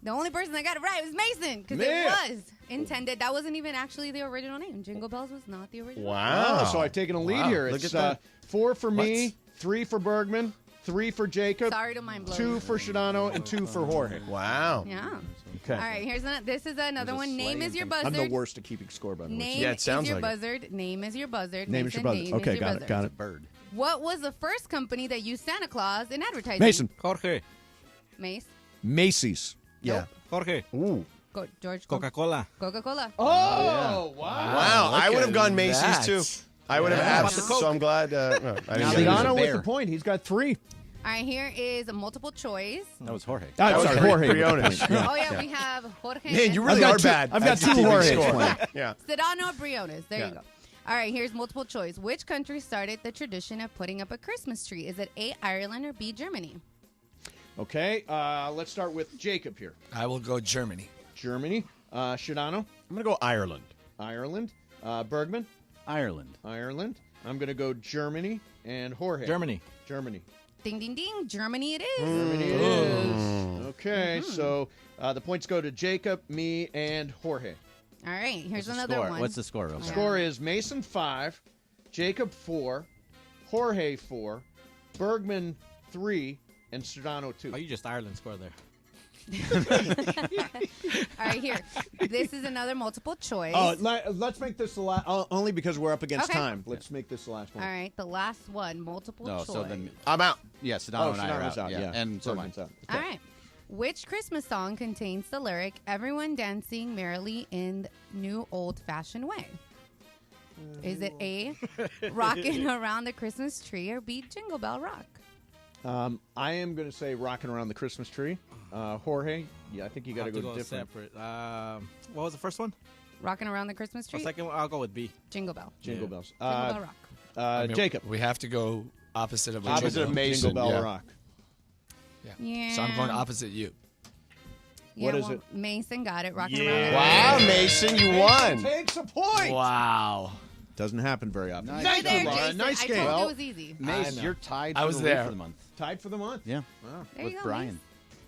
The only person that got it right was Mason because it was intended. That wasn't even actually the original name. Jingle Bells was not the original. Wow. So I've taken a lead here. Look It's at that. 4 for me, 3 for Bergman, 3 for Jacob, Sorry to mind blow. 2 for Sedano, and 2 for Jorge. Wow. Yeah. Okay. All right. This is another one. Name is your buzzard. I'm the worst at keeping score, by the way. Name is your buzzard. Name is your buzzard. Name is your buzzard. Okay, got it. Got it. Bird. What was the first company that used Santa Claus in advertising? Mason. Jorge. Mace. Macy's. Yeah. Jorge. Ooh. Go, George. Coca-Cola. Coca-Cola. Oh, wow. Wow. I would have gone Macy's that. too. I would have absolutely. So I'm glad. I didn't get it. Sedano with the point. He's got 3. All right, here is a multiple choice. That was Jorge. I'm sorry, Jorge. Briones. Oh, yeah, we have Jorge. Man, you and really are bad. I've got at 2 keeping Jorge's score. playing. Yeah. Sedano Briones. There you go. All right, here's multiple choice. Which country started the tradition of putting up a Christmas tree? Is it A, Ireland, or B, Germany? Okay, let's start with Jacob here. I will go Germany. Germany. Sedano. I'm going to go Ireland. Ireland. Bergman. Ireland. Ireland. I'm going to go Germany. And Jorge. Germany. Germany. Ding, ding, ding. Germany it is. Germany it is. Okay, so the points go to Jacob, me, and Jorge. All right, here's What's the another score? one. What's the score? Okay. The score is Mason 5, Jacob 4, Jorge 4, Bergman 3, and Sedano 2. Oh, you just Ireland score there. All right, here. This is another multiple choice. Oh, let's make this the last, only because we're up against Okay. time. Let's make this the last one. All right, the last one, multiple No, choice. so then I'm out. yeah, Sedano and I are Sedano's out. Yeah, and so am I. Bergman's out. All right. Which Christmas song contains the lyric, everyone dancing merrily in new old-fashioned way? Is it A, Rockin' Around the Christmas Tree, or B, Jingle Bell Rock? I am going to say Rockin' Around the Christmas Tree. Jorge, yeah, I think you got to go different. separate. What was the first one? Rockin' Around the Christmas Tree? The second one, I'll go with B. Jingle Bell. Jingle Bells. Jingle Bell Rock. I mean, Jacob. We have to go opposite of what Opposite you of do. Mason. Jingle Bell yeah. Rock. Yeah. So I'm going opposite you. Yeah, What is well, it? Mason got it. Rockin' Around the Wow, Mason, you won. Takes a point. Wow. Doesn't happen very often. Nice. Right there, Laura. Jason. Nice I game. told you it was easy. Mace, you're tied I for was the lead there. for the month. Tied for the month. Yeah, Wow. There with you go, Brian. Mace.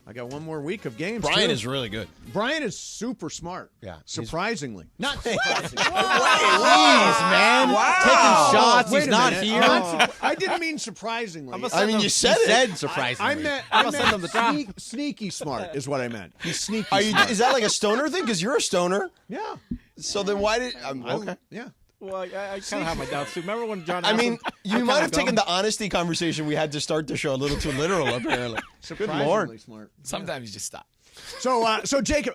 I got one more week of games. Brian too. is really good. Brian is super smart. Yeah. Surprisingly. Not surprisingly. Jeez, man. Taking shots. Wait He's a not minute. here. I didn't mean surprisingly. I mean, you said it. surprisingly. I meant sneaky smart is what I meant. He's sneaky smart. Is that like a stoner thing? Because you're a stoner. Yeah. So then why did? Okay. Yeah. Well, I kind of have my doubts too. Remember when John? I mean, you might have taken the. the honesty conversation we had to start the show a little too literal, apparently. Good Lord. Smart. Sometimes you just stop. So Jacob,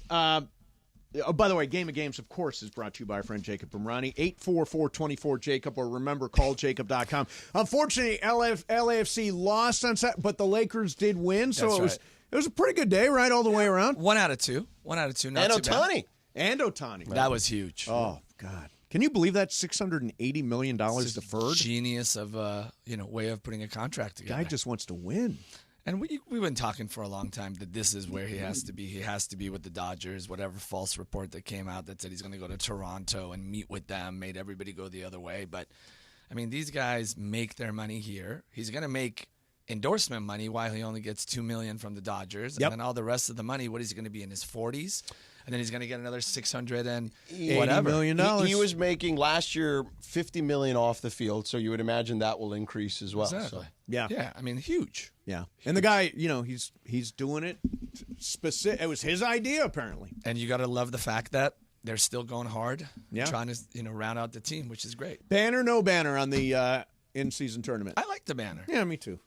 by the way, Game of Games, of course, is brought to you by our friend Jacob from Ronnie. 844-24-JACOB, or remember, calljacob.com. Unfortunately, LAFC lost on Saturday, but the Lakers did win, so That's it was a pretty good day, right, all the way around? 1 out of 2. 1 out of 2. Not And too bad. Ohtani. And Ohtani. That was huge. Oh, God. Can you believe that $680 million It's deferred? Genius of way of putting a contract together. Guy just wants to win. And we've been talking for a long time that this is where he has to be. He has to be with the Dodgers. Whatever false report that came out that said he's going to go to Toronto and meet with them made everybody go the other way. But, I mean, these guys make their money here. He's going to make endorsement money while he only gets $2 million from the Dodgers. Yep. And then all the rest of the money, what is he going to be in his 40s? And then he's going to get another $680 million. He was making last year $50 million off the field, so you would imagine that will increase as well. Exactly. So. Yeah. Yeah, I mean, huge. Yeah. And the guy, he's doing it specific. It was his idea, apparently. And you got to love the fact that they're still going hard, Yeah. trying to round out the team, which is great. Banner, no banner on the in-season tournament. I like the banner. Yeah, me too.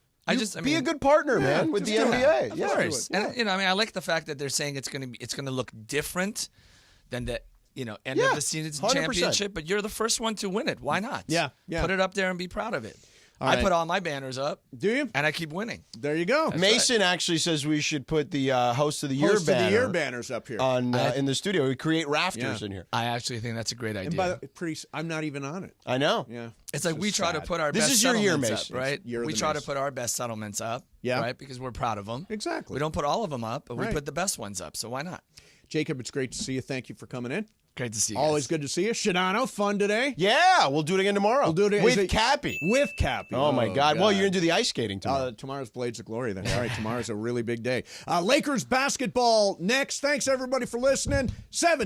Be a good partner, man, with the NBA. Of course. And I like the fact that they're saying it's going to look different than the end of the season 100%. championship, but you're the first one to win it. Why not? Yeah. Put it up there and be proud of it. All I right. put all my banners up. Do you? And I keep winning. There you go. Mason actually says we should put the host of the year Host of the banner year banners up here. on in the studio. We create rafters Yeah. in here. I actually think that's a great idea. And by the way, I'm not even on it. I know. Yeah. It's like we try to put our This best is your year, settlements Mason. up, right? Year of We the try to Mace. put our best settlements up, Yeah. right? Because we're proud of them. Exactly. We don't put all of them up, but we Right. put the best ones up, so why not? Jacob, it's great to see you. Thank you for coming in. Great to see you. Always good to see you. Sedano, fun today. Yeah, we'll do it again tomorrow. We'll do it with Cappy. With Cappy. Oh, my God. Well, you're going to do the ice skating tomorrow. Tomorrow's Blades of Glory then. All right, tomorrow's a really big day. Lakers basketball next. Thanks, everybody, for listening. 7-10.